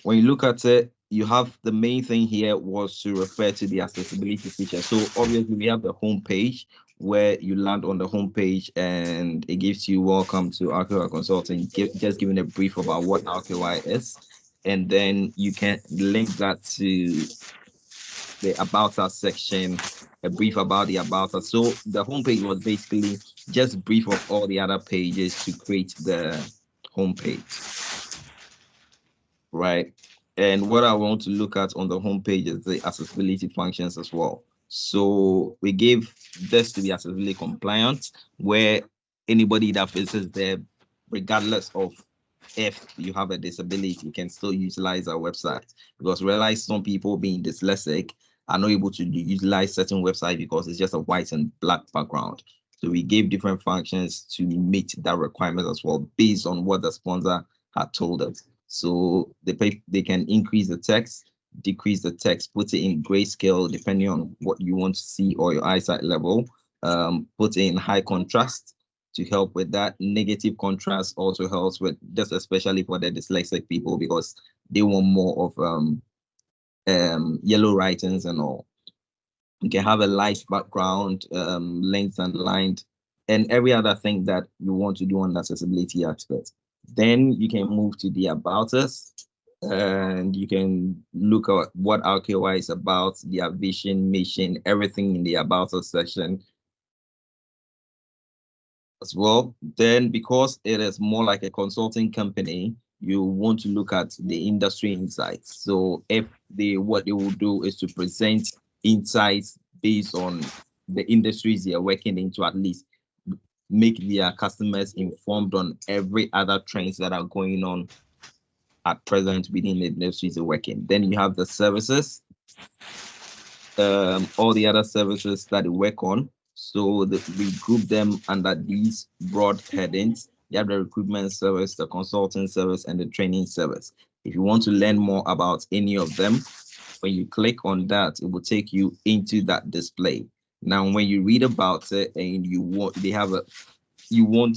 When you look at it, you have the main thing here was to refer to the accessibility feature. So obviously we have the home page where you land on the home page and it gives you welcome to RKY Consulting, just giving a brief about what RKY is. And then you can link that to the About Us section, a brief about the About Us. So the homepage was basically just brief of all the other pages to create the homepage, right? And what I want to look at on the homepage is the accessibility functions as well. So we gave this to be accessibility compliant, where anybody that visits there, regardless of if you have a disability, can still utilize our website. Because realize some people being dyslexic are not able to utilize certain websites because it's just a white and black background. So we gave different functions to meet that requirement as well, based on what the sponsor had told us. So they can increase the text, decrease the text, put it in grayscale depending on what you want to see or your eyesight level. Put it in high contrast to help with that. Negative contrast also helps with this, especially for the dyslexic people, because they want more of yellow writings and all. You can have a light background, length and lined, and every other thing that you want to do on the accessibility aspect. Then you can move to the About Us, and you can look at what RKY is about, their vision, mission, everything in the About Us section as well. Then, because it is more like a consulting company, you want to look at the industry insights. So if what they will do is to present insights based on the industries they are working in, to at least make their customers informed on every other trends that are going on at present within the industries they're working. Then you have the services, all the other services that they work on. So we group them under these broad headings. You have the recruitment service, the consulting service, and the training service. If you want to learn more about any of them, when you click on that, it will take you into that display. Now, when you read about it and you want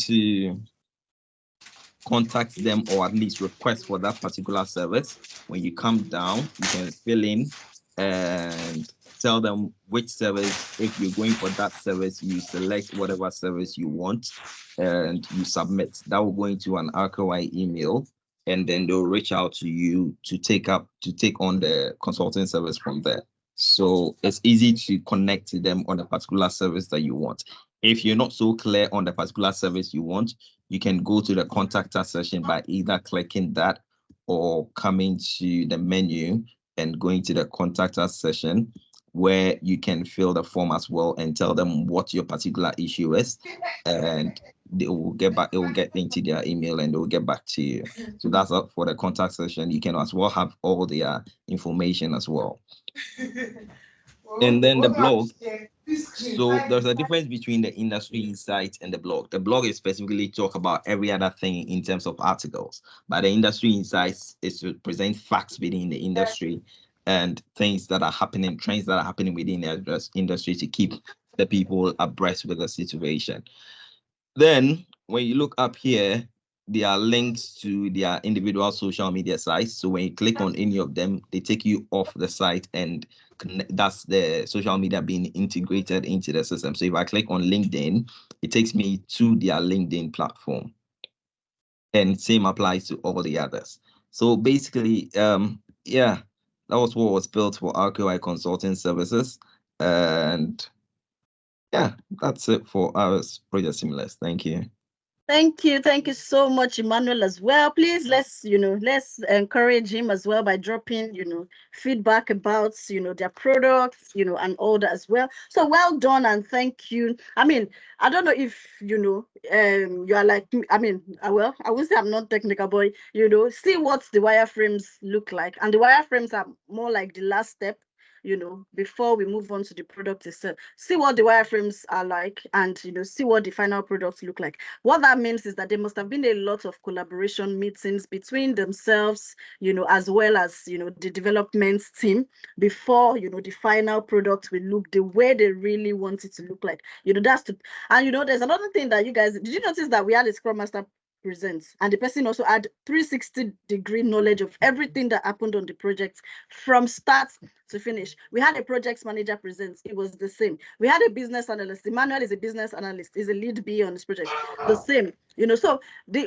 to contact them or at least request for that particular service, when you come down, you can fill in and tell them which service. If you're going for that service, you select whatever service you want and you submit. That will go into an RKY email, and then they'll reach out to you to take on the consulting service from there. So it's easy to connect to them on a particular service that you want. If you're not so clear on the particular service you want, you can go to the contact us section by either clicking that or coming to the menu and going to the contact us session, where you can fill the form as well and tell them what your particular issue is, and they will get back. It will get into their email and they will get back to you. So that's up for the contact session. You can as well have all their information as well. And then the blog. So there's a difference between the industry insight and the blog. The blog is specifically talk about every other thing in terms of articles, but the industry insights is to present facts within the industry and things that are happening, trends that are happening within the industry to keep the people abreast with the situation. Then when you look up here, there are links to their individual social media sites. So when you click on any of them, they take you off the site, and that's the social media being integrated into the system. So if I click on LinkedIn, it takes me to their LinkedIn platform, and same applies to all the others. So basically, yeah, that was what was built for RKY Consulting Services. And yeah, that's it for our project simulars. Thank you. Thank you so much, Emmanuel, as well. Please let's encourage him as well by dropping feedback about their products, and all that as well. So well done and thank you. I mean, I don't know if you are like me. I mean, well, I would say I'm not technical, but see what the wireframes look like, and the wireframes are more like the last step, before we move on to the product itself. See what the wireframes are like, and see what the final products look like. What that means is that there must have been a lot of collaboration meetings between themselves, as well as the development team, before the final product will look the way they really want it to look like. And there's another thing that you guys did. You notice that we had a Scrum Master presents, and the person also had 360-degree knowledge of everything that happened on the project from start to finish. We had a project manager presents, it was the same. We had a business analyst. Emmanuel is a business analyst, is a lead BA on this project, the same. So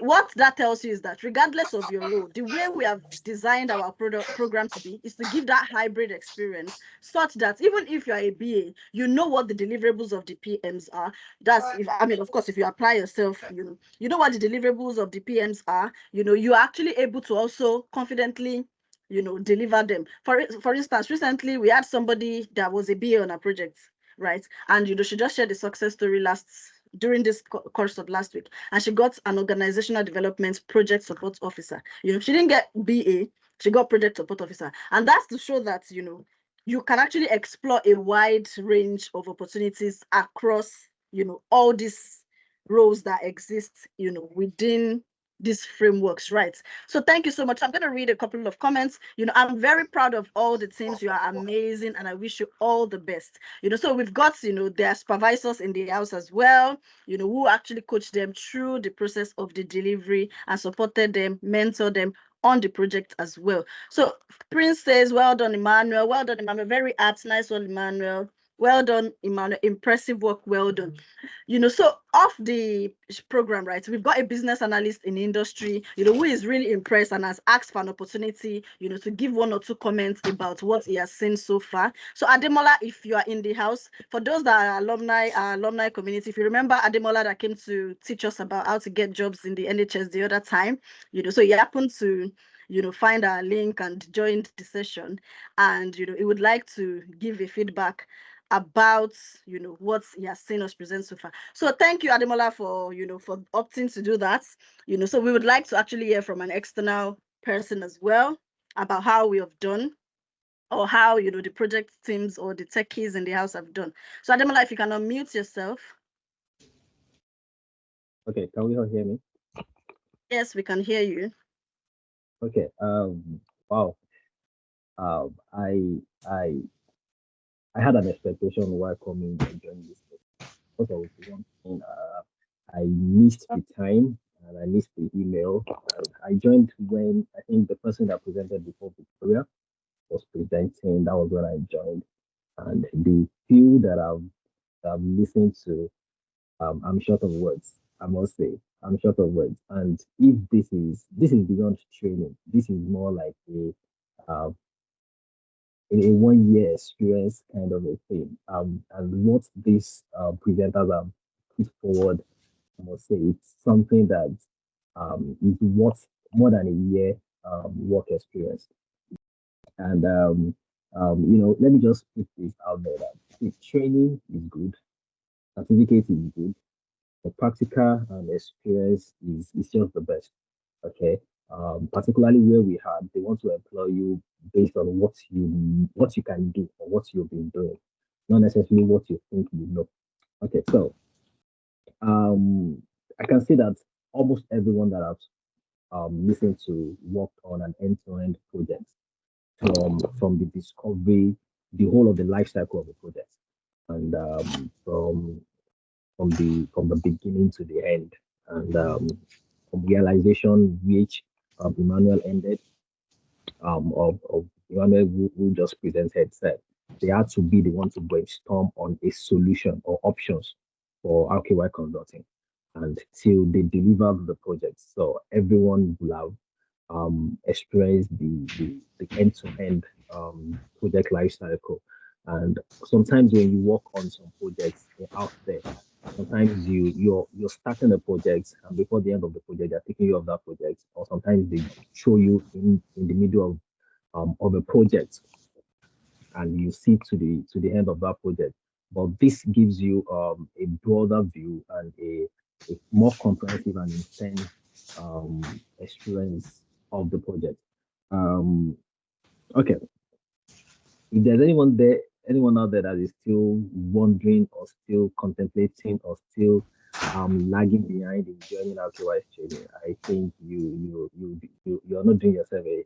what that tells you is that regardless of your role, the way we have designed our program to be is to give that hybrid experience, such that even if you're a BA, you know what the deliverables of the PMs are. Of course, if you apply yourself, you know what the deliverables of the PMs are. You're actually able to also confidently deliver them. For instance, recently we had somebody that was a BA on a project, right? And she just shared the success story during this course of last week, and she got an organizational development project support officer. She didn't get BA, she got project support officer, and that's to show that you can actually explore a wide range of opportunities across all these roles that exist within these frameworks, right? So thank you so much. I'm going to read a couple of comments. I'm very proud of all the teams. You are amazing, and I wish you all the best. So we've got, their supervisors in the house as well, who actually coached them through the process of the delivery and supported them, mentored them on the project as well. So Prince says, well done, Emmanuel. Well done, Emmanuel. Very apt. Nice one, Emmanuel. Well done, Emmanuel. Impressive work. Well done. So off the program, right, we've got a business analyst in the industry, who is really impressed and has asked for an opportunity, to give 1 or 2 comments about what he has seen so far. So Ademola, if you are in the house, for those that are alumni community, if you remember Ademola that came to teach us about how to get jobs in the NHS the other time, so he happened to find our link and joined the session, and he would like to give a feedback about what he has seen us present so far. So thank you, Ademola, for for opting to do that. So we would like to actually hear from an external person as well about how we have done, or how the project teams or the techies in the house have done. So Ademola, if you can unmute yourself. Okay, can we all hear me? Yes, we can hear you. Okay. Wow. I had an expectation while coming and joining this because I was one thing. I missed the time and I missed the email. I joined when I think the person that presented before Victoria was presenting. That was when I joined, and the few that I've listened to, I'm short of words. I must say, I'm short of words. And if this is beyond training, this is more like uh, a 1 year experience kind of a thing. And what these presenters have put forward, I must say, it's something that is worth more than a year work experience. And let me just put this out there that the training is good, certificate is good, the practical experience is just the best. Okay. Particularly where we had, they want to employ you based on what you can do or what you've been doing, not necessarily what you think you know. Okay, so I can see that almost everyone that I've listened to worked on an end-to-end project from the discovery, the whole of the life cycle of the project, and from the beginning to the end, and from realization which Emmanuel ended, of Emmanuel who just presented said they had to be the one to brainstorm on a solution or options for RKY consulting, and till they delivered the project. So everyone will have experienced the end-to-end project life cycle. And sometimes when you work on some projects out there, sometimes you're starting a project, and before the end of the project, they're taking you off that project, or sometimes they throw you in the middle of a project, and you see to the end of that project. But this gives you a broader view and a more comprehensive and intense experience of the project. Um, okay, if there's anyone out there that is still wondering or still contemplating or still lagging behind in joining RKY training, I think you're not doing yourself a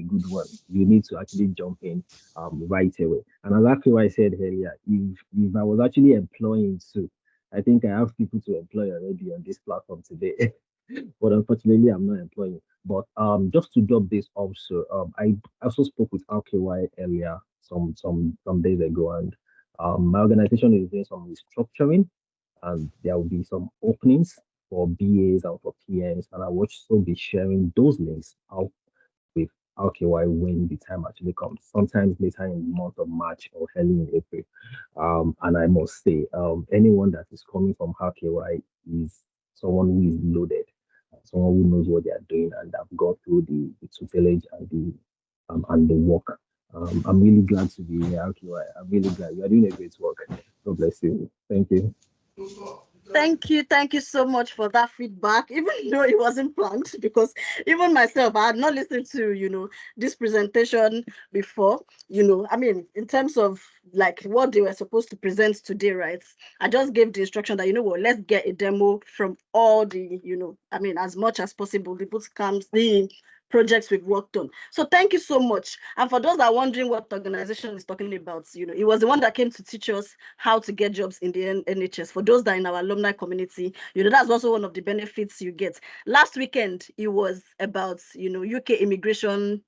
good one. You need to actually jump in right away. And as RKY said earlier, if I was actually employing too, I think I have people to employ already on this platform today. But unfortunately, I'm not employing. But just to drop this also, I also spoke with RKY earlier some days ago, and my organization is doing some restructuring, and there will be some openings for BAs and for PMs, and I will also be sharing those links out with RKY when the time actually comes, sometimes later in the month of March or early in April. And I must say, anyone that is coming from RKY is someone who is loaded, someone who knows what they are doing and have gone through the tutelage and the work. I'm really glad to be in RKY. I'm really glad you are doing a great work. God bless you. Thank you. Thank you so much for that feedback, even though it wasn't planned, because even myself, I had not listened to, this presentation before, I mean, in terms of like what they were supposed to present today, right? I just gave the instruction that, let's get a demo from all the, I mean, as much as possible, the bootcamps, the projects we've worked on. So thank you so much. And for those that are wondering what the organization is talking about, it was the one that came to teach us how to get jobs in the NHS. For those that are in our alumni community, that's also one of the benefits you get. Last weekend, it was about, UK immigration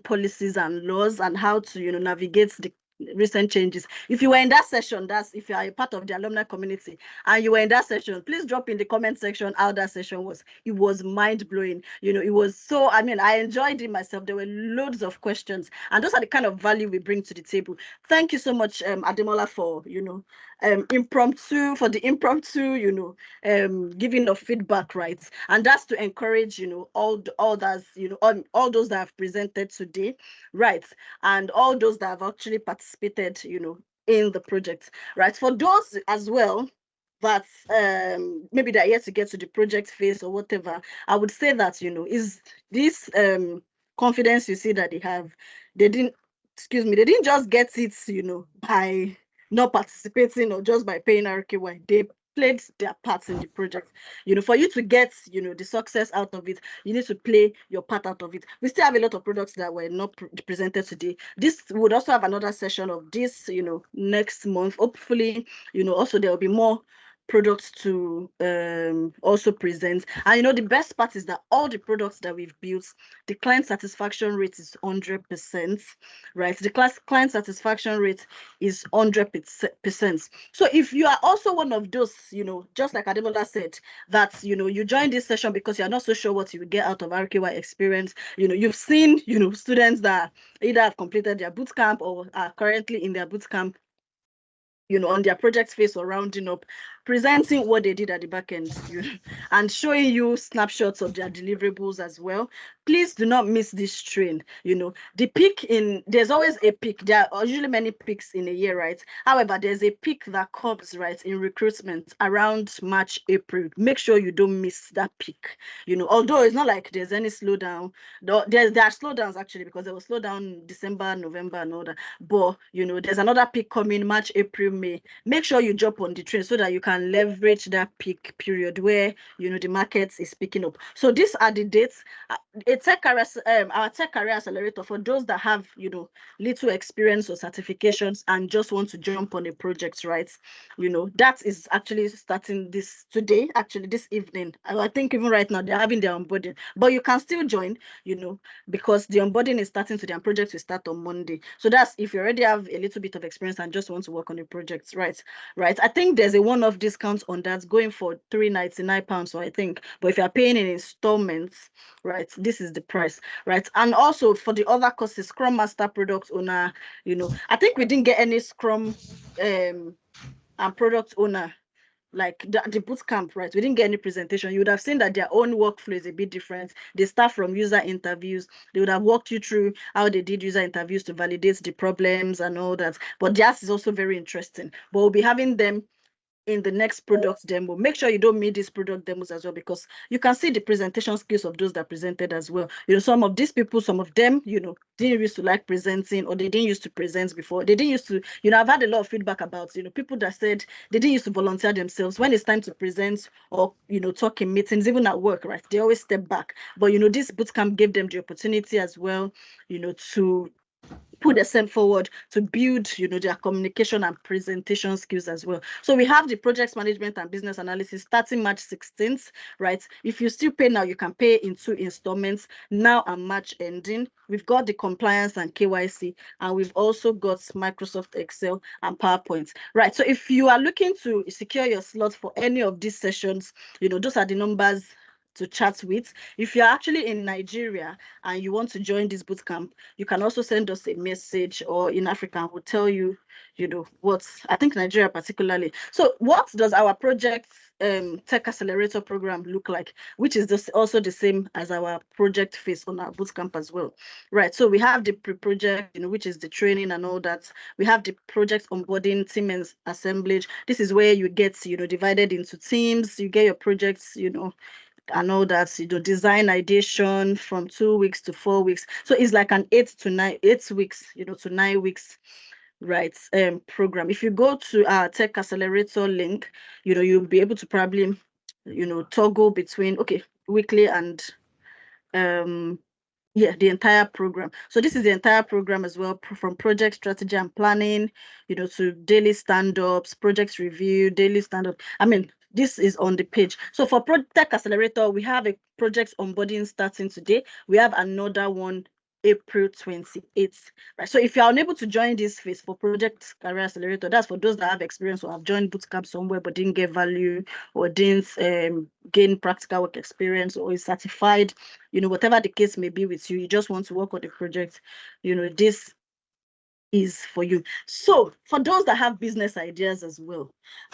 policies and laws and how to, navigate the recent changes. If you were in that session, that's if you are a part of the alumni community and you were in that session, please drop in the comment section how that session was. It was mind-blowing. It was so, I mean, I enjoyed it myself. There were loads of questions, and those are the kind of value we bring to the table. Thank you so much, Ademola, for the impromptu, giving of feedback, right? And that's to encourage, all those that have presented today, right? And all those that have actually participated, in the project, right? For those as well that maybe they're yet to get to the project phase or whatever, I would say that, is this confidence you see that they didn't just get it, by not participating or just by paying RKY. They played their parts in the project. For you to get, the success out of it, you need to play your part out of it. We still have a lot of products that were not presented today. This would also have another session of this, next month. Hopefully, also there will be more products to also present. And the best part is that all the products that we've built, the client satisfaction rate is 100%, right? The client satisfaction rate is 100%. So if you are also one of those, just like Ademola said, that you join this session because you're not so sure what you will get out of RKY experience, you've seen students that either have completed their bootcamp or are currently in their bootcamp, on their project phase or rounding up, presenting what they did at the back end, and showing you snapshots of their deliverables as well. Please do not miss this train. There's always a peak. There are usually many peaks in a year, right? However, there's a peak that comes, right, in recruitment around March, April. Make sure you don't miss that peak. Although it's not like there's any slowdown. There are slowdowns actually, because there was slowdown December, November, and all that. But there's another peak coming March, April, May. Make sure you jump on the train so that you can leverage that peak period where the market is picking up. So these are the dates. Our Tech Career Accelerator, for those that have little experience or certifications and just want to jump on a project, right? That is actually starting this evening. I think even right now they're having their onboarding, but you can still join, because the onboarding is starting today and project will start on Monday. So that's if you already have a little bit of experience and just want to work on a project, right? I think there's a one-off discount on that going for £399, so I think, but if you're paying in installments, right, this is the price, right? And also for the other courses, Scrum Master, Product Owner, I think we didn't get any Scrum and Product Owner, like the bootcamp, right? We didn't get any presentation. You would have seen that their own workflow is a bit different. They start from user interviews. They would have walked you through how they did user interviews to validate the problems and all that. But theirs is also very interesting. But we'll be having them in the next product demo. Make sure you don't miss these product demos as well, because you can see the presentation skills of those that presented as well. Some of these people, some of them, didn't used to like presenting, or they didn't used to present before. They didn't used to, I've had a lot of feedback about, people that said they didn't used to volunteer themselves when it's time to present or, talk in meetings, even at work, right? They always step back. But, this bootcamp gave them the opportunity as well, to put themselves forward to build, their communication and presentation skills as well. So we have the project management and business analysis starting March 16th, right? If you still pay now, you can pay in 2 installments, now and March ending. We've got the compliance and KYC, and we've also got Microsoft Excel and PowerPoint, right? So if you are looking to secure your slot for any of these sessions, those are the numbers to chat with. If you're actually in Nigeria and you want to join this bootcamp, you can also send us a message, or in Africa, we'll tell you, what, I think Nigeria particularly. So what does our project Tech Accelerator Program look like, which is also the same as our project phase on our bootcamp as well, right? So we have the pre-project, which is the training and all that. We have the project onboarding, team and assemblage. This is where you get, divided into teams, you get your projects, and all that, design ideation from 2 weeks to 4 weeks. So it's like an 8 weeks, to 9 weeks, right, program. If you go to our Tech Accelerator link, you'll be able to probably, toggle between, weekly and the entire program. So this is the entire program as well, from project strategy and planning, to daily stand-ups, project review, daily stand-up. I mean, this is on the page. So for Tech Accelerator, we have a project onboarding starting today. We have another one April 28th, right? So if you're unable to join this phase for Project Career Accelerator, that's for those that have experience or have joined bootcamp somewhere but didn't get value or didn't gain practical work experience or is certified, whatever the case may be with you, you just want to work on the project, this is for you. So for those that have business ideas as well,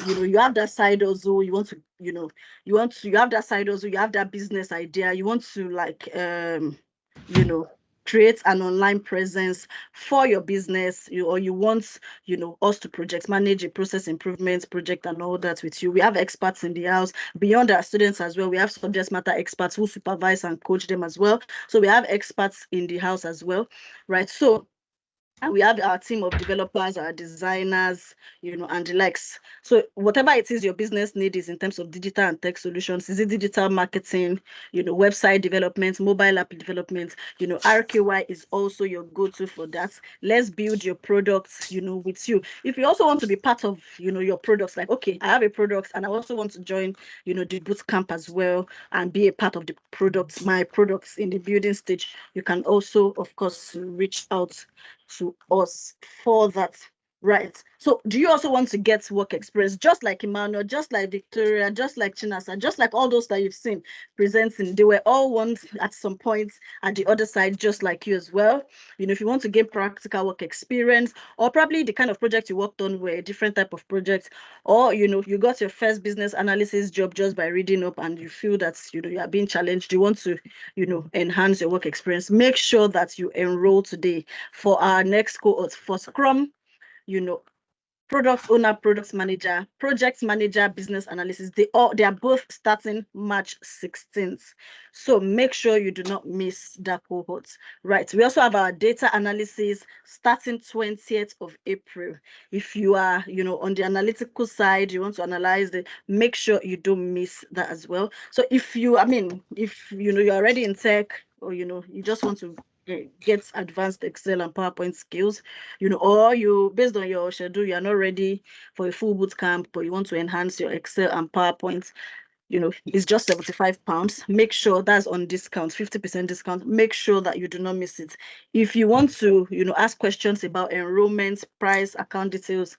you have that side also, you have that side also, you have that business idea, you want to create an online presence for your business, or you want, us to project manage a process improvement project and all that with you. We have experts in the house beyond our students as well. We have subject matter experts who supervise and coach them as well. So we have experts in the house as well, right? So, and we have our team of developers, our designers, and the likes. So whatever it is your business need is in terms of digital and tech solutions, is it digital marketing, website development, mobile app development, RKY is also your go-to for that. Let's build your products, with you. If you also want to be part of, your products, like, okay, I have a product and I also want to join, the bootcamp as well and be a part of the products, my products in the building stage, you can also, of course, reach out to us for that, right? So do you also want to get work experience, just like Emmanuel, just like Victoria, just like Chinasa, just like all those that you've seen presenting? They were all ones at some point at the other side, just like you as well. If you want to gain practical work experience, or probably the kind of project you worked on were a different type of project, or you got your first business analysis job just by reading up and you feel that you are being challenged, you want to enhance your work experience, make sure that you enroll today for our next cohort for Scrum, product owner, product manager, project manager, business analysis. They are both starting March 16th. So make sure you do not miss that cohort, right? We also have our data analysis starting 20th of April. If you are, on the analytical side, you want to analyze it, make sure you don't miss that as well. So if you're already in tech, or you just want to get advanced Excel and PowerPoint skills, or you, based on your schedule, you are not ready for a full boot camp, but you want to enhance your Excel and PowerPoint, it's just £75. Make sure that's on discount, 50% discount. Make sure that you do not miss it. If you want to, ask questions about enrollment, price, account details,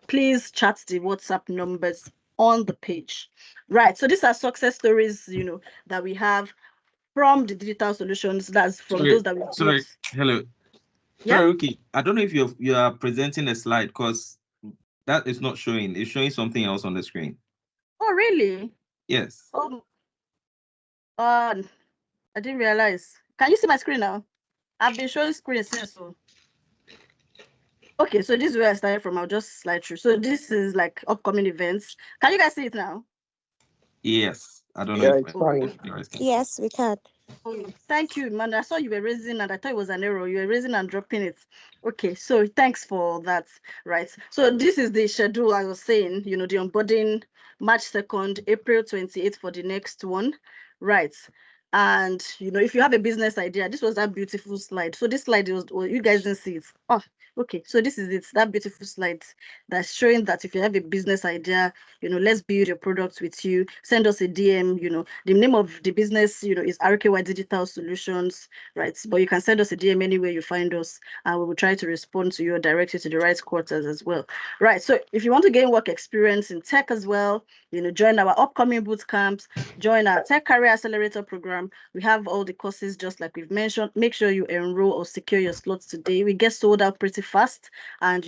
please chat the WhatsApp numbers on the page. Right. So these are success stories, that we have from the digital solutions. That's from those that we Sorry, hello. Yeah. Sorry, okay. I don't know if you are presenting a slide, because that is not showing. It's showing something else on the screen. Oh, really? Yes. Oh, I didn't realize. Can you see my screen now? I've been showing screen since. So. Okay, so this is where I started from. I'll just slide through. So this is like upcoming events. Can you guys see it now? Yes. I don't know. Yeah, if it's fine. Yes, we can. Oh, thank you, man. I saw you were raising and I thought it was an error. You were raising and dropping it. Okay, so thanks for that. Right. So this is the schedule I was saying, the onboarding March 2nd, April 28th for the next one. Right. And if you have a business idea, this was that beautiful slide. So this slide was, well, you guys didn't see it. Oh, okay. So this is it, that beautiful slide that's showing that if you have a business idea, let's build your products with you. Send us a DM. The name of the business, is RKY Digital Solutions, right? But you can send us a DM anywhere you find us, and we will try to respond to you or direct you to the right quarters as well. Right. So if you want to gain work experience in tech as well, join our upcoming boot camps, join our Tech Career Accelerator Program. We have all the courses just like we've mentioned. Make sure you enroll or secure your slots today. We get sold out pretty fast, and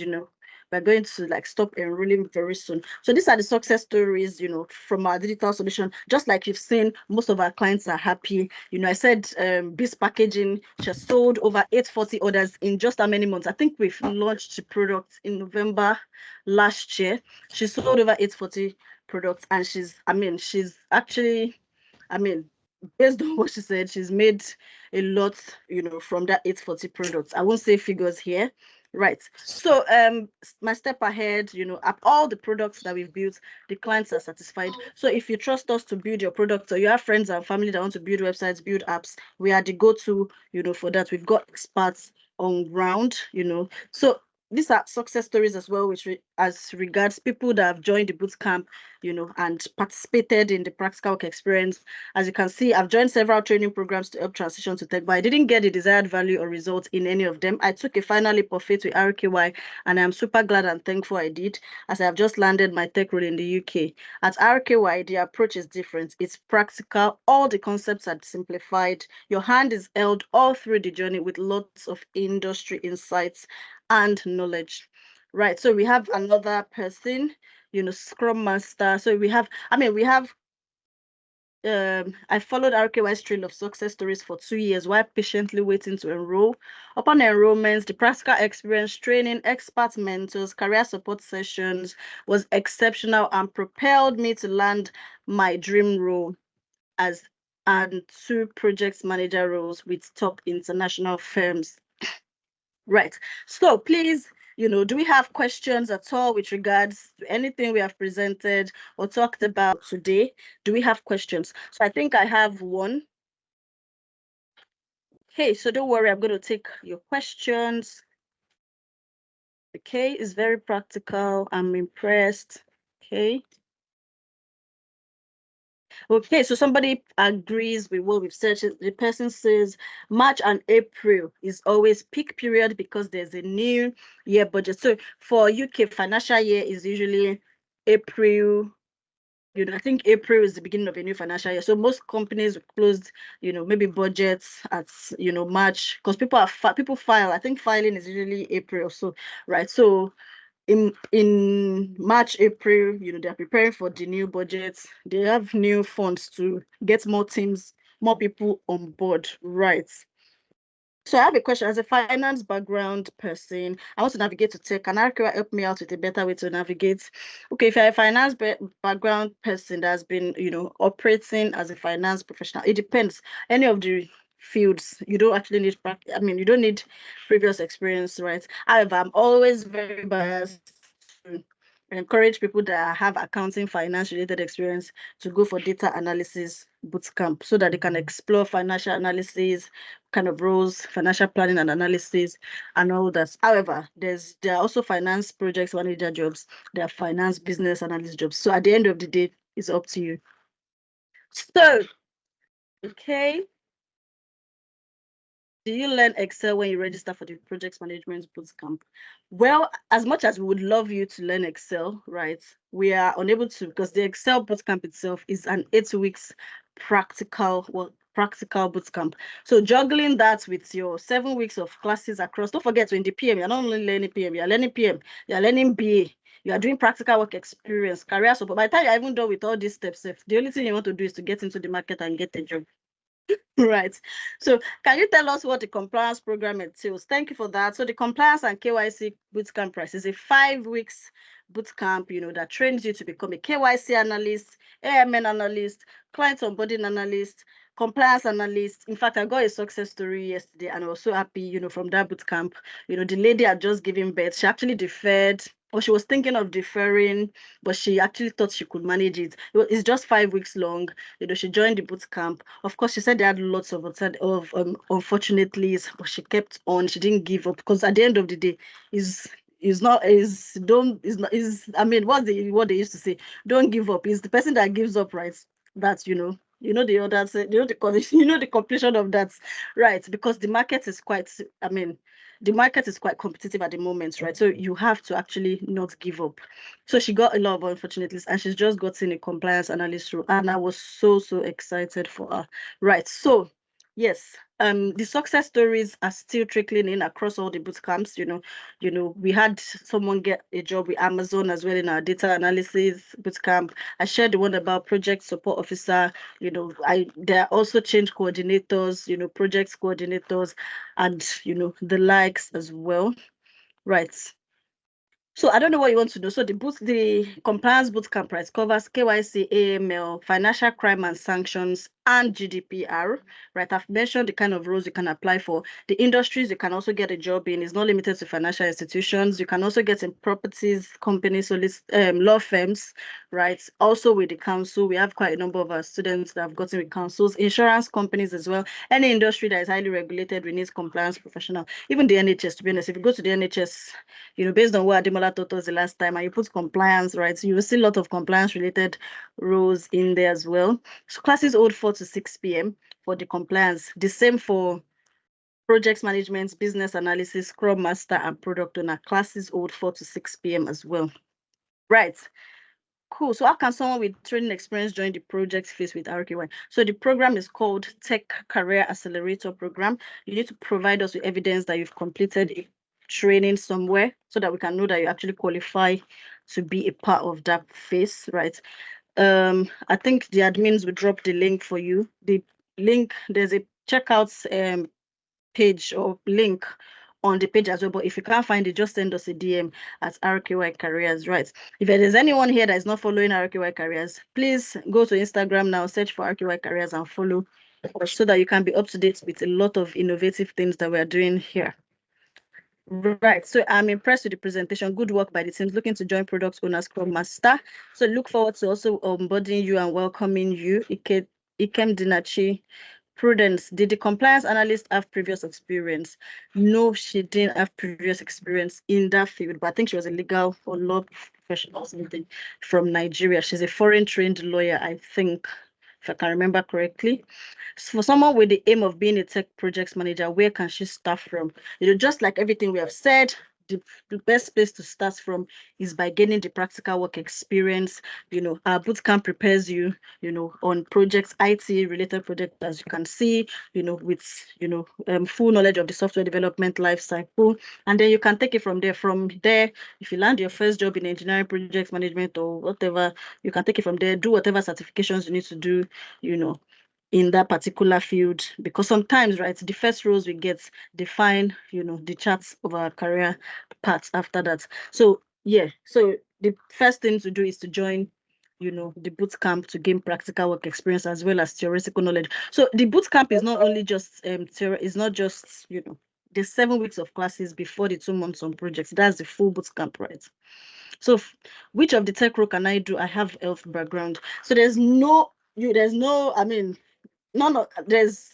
we're going to stop enrolling very soon. So these are the success stories, from our digital solution. Just like you've seen, most of our clients are happy. I said Biz Packaging, she has sold over 840 orders in just how many months? I think we've launched the product in November last year. She sold over 840 products, and she's actually, based on what she said, she's made a lot, from that 840 products. I won't say figures here. Right. So my step ahead, all the products that we've built, the clients are satisfied. So if you trust us to build your product, or you have friends and family that want to build websites, build apps, we are the go-to, for that. We've got experts on ground, So these are success stories as well, which as regards people that have joined the bootcamp, and participated in the practical work experience. As you can see, I've joined several training programs to help transition to tech, but I didn't get the desired value or result in any of them. I took a final leap of faith with RKY, and I'm super glad and thankful I did, as I have just landed my tech role in the UK. At RKY, the approach is different. It's practical. All the concepts are simplified. Your hand is held all through the journey with lots of industry insights and knowledge. Right. So we have another person, Scrum Master. So we have I followed RKY's trail of success stories for 2 years while patiently waiting to enroll. Upon enrollments, the practical experience, training, expert mentors, career support sessions was exceptional and propelled me to land my dream role and 2 project manager roles with top international firms. Right. So please, do we have questions at all with regards to anything we have presented or talked about today? Do we have questions? So I think I have one. Okay, so don't worry, I'm going to take your questions. Okay, it's very practical. I'm impressed. Okay. Okay, so somebody agrees with what we've said. The person says March and April is always peak period because there's a new year budget. So for UK, financial year is usually April. I think April is the beginning of a new financial year. So most companies closed, maybe budgets at, March, because people file. I think filing is usually April. So, right. So in March, April, they're preparing for the new budgets. They have new funds to get more teams, more people on board, right? So I have a question. As a finance background person, I want to navigate to tech. Can RKY help me out with a better way to navigate? Okay, if you're a finance background person that's been, operating as a finance professional, it depends. Any of the fields, you don't actually need you don't need previous experience, right? However, I'm always very biased to encourage people that have accounting, finance related experience to go for data analysis bootcamp so that they can explore financial analysis kind of roles, financial planning and analysis, and all that. However, there are also finance projects manager jobs, there are finance business analyst jobs. So at the end of the day, it's up to you. So, okay. Do you learn Excel when you register for the project management bootcamp? Well, as much as we would love you to learn Excel, right? We are unable to because the Excel bootcamp itself is an 8 weeks practical bootcamp. So juggling that with your 7 weeks of classes across, don't forget, in the PM, you're not only learning PM, you're learning PM, you're learning BA, you are doing practical work experience, career support. By the time you're even done with all these steps, the only thing you want to do is to get into the market and get a job. Right. So can you tell us what the compliance program entails? Thank you for that. So the compliance and KYC bootcamp price is a 5 weeks bootcamp, that trains you to become a KYC analyst, AMN analyst, client onboarding analyst, compliance analyst. In fact, I got a success story yesterday and I was so happy, from that bootcamp. The lady had just given birth. She actually deferred or she was thinking of deferring, but she actually thought she could manage it. It's just 5 weeks long. She joined the boot camp. Of course, she said they had lots of unfortunately, but she kept on. She didn't give up, because at the end of the day, I mean, what they used to say, don't give up. It's the person that gives up, right? That's the others, the completion of that, right? Because the market is quite, I mean, the market is quite competitive at the moment, right? So you have to actually not give up. So she got a lot of unfortunately, and she's just gotten a compliance analyst role, and I was so excited for her, right? So yes, the success stories are still trickling in across all the boot camps. We had someone get a job with Amazon as well in our data analysis boot camp. I shared the one about project support officer. There are also change coordinators, projects coordinators, and the likes as well, right? So I don't know what you want to know. So the compliance bootcamp, right, covers KYC, AML, financial crime and sanctions, and GDPR, right? I've mentioned the kind of roles you can apply for. The industries you can also get a job in is not limited to financial institutions. You can also get in properties, companies, law firms, right? Also with the council, we have quite a number of our students that have gotten with councils, insurance companies as well. Any industry that is highly regulated, we need compliance professional. Even the NHS, to be honest, if you go to the NHS, based on what Ademola taught us the last time, and you put compliance, right? So you will see a lot of compliance related roles in there as well. So classes hold 4 to 6 p.m. for the compliance. The same for project management, business analysis, Scrum Master, and product owner. Classes hold 4 to 6 p.m. as well. Right. Cool. So how can someone with training experience join the project phase with RKY? So the program is called Tech Career Accelerator Program. You need to provide us with evidence that you've completed a training somewhere so that we can know that you actually qualify to be a part of that phase, right? I think the admins will drop the link for you. The link, there's a checkout page or link on the page as well. But if you can't find it, just send us a DM at RKY Careers, right? If there's anyone here that is not following RKY Careers, please go to Instagram now, search for RKY Careers and follow, so that you can be up to date with a lot of innovative things that we're doing here. Right, so I'm impressed with the presentation. Good work by the teams looking to join Product Owner Scrum Master. So look forward to also onboarding you and welcoming you. Ikem Dinachi. Prudence, did the compliance analyst have previous experience? No, she didn't have previous experience in that field, but I think she was a legal or law professional or something from Nigeria. She's a foreign trained lawyer, I think, if I can remember correctly. So for someone with the aim of being a tech projects manager, where can she start from? Just like everything we have said, the best place to start from is by gaining the practical work experience. Our bootcamp prepares you, on projects, IT related projects, as you can see, with, full knowledge of the software development life cycle. And then you can take it from there. From there, if you land your first job in engineering project management or whatever, you can take it from there, do whatever certifications you need to do, in that particular field, because sometimes, right, the first roles we get define, the charts of our career paths after that. So yeah, so the first thing to do is to join, the boot camp to gain practical work experience as well as theoretical knowledge. So the boot camp is not only just it's not just, the 7 weeks of classes before the 2 months on projects. That's the full boot camp, right? So which of the tech role can I do? I have health background. So there's no, I mean, there's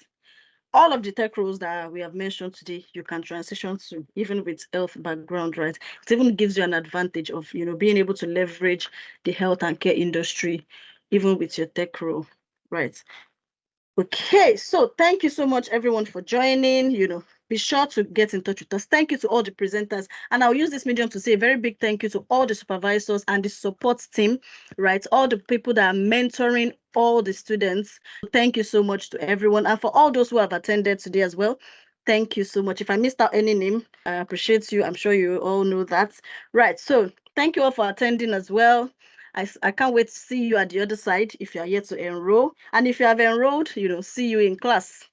all of the tech roles that we have mentioned today, you can transition to, even with health background, right? It even gives you an advantage of, being able to leverage the health and care industry, even with your tech role, right? Okay, so thank you so much, everyone, for joining. Be sure to get in touch with us. Thank you to all the presenters. And I'll use this medium to say a very big thank you to all the supervisors and the support team, right? All the people that are mentoring all the students. Thank you so much to everyone. And for all those who have attended today as well, thank you so much. If I missed out any name, I appreciate you. I'm sure you all know that. Right, so thank you all for attending as well. I can't wait to see you at the other side if you are yet to enroll. And if you have enrolled, see you in class.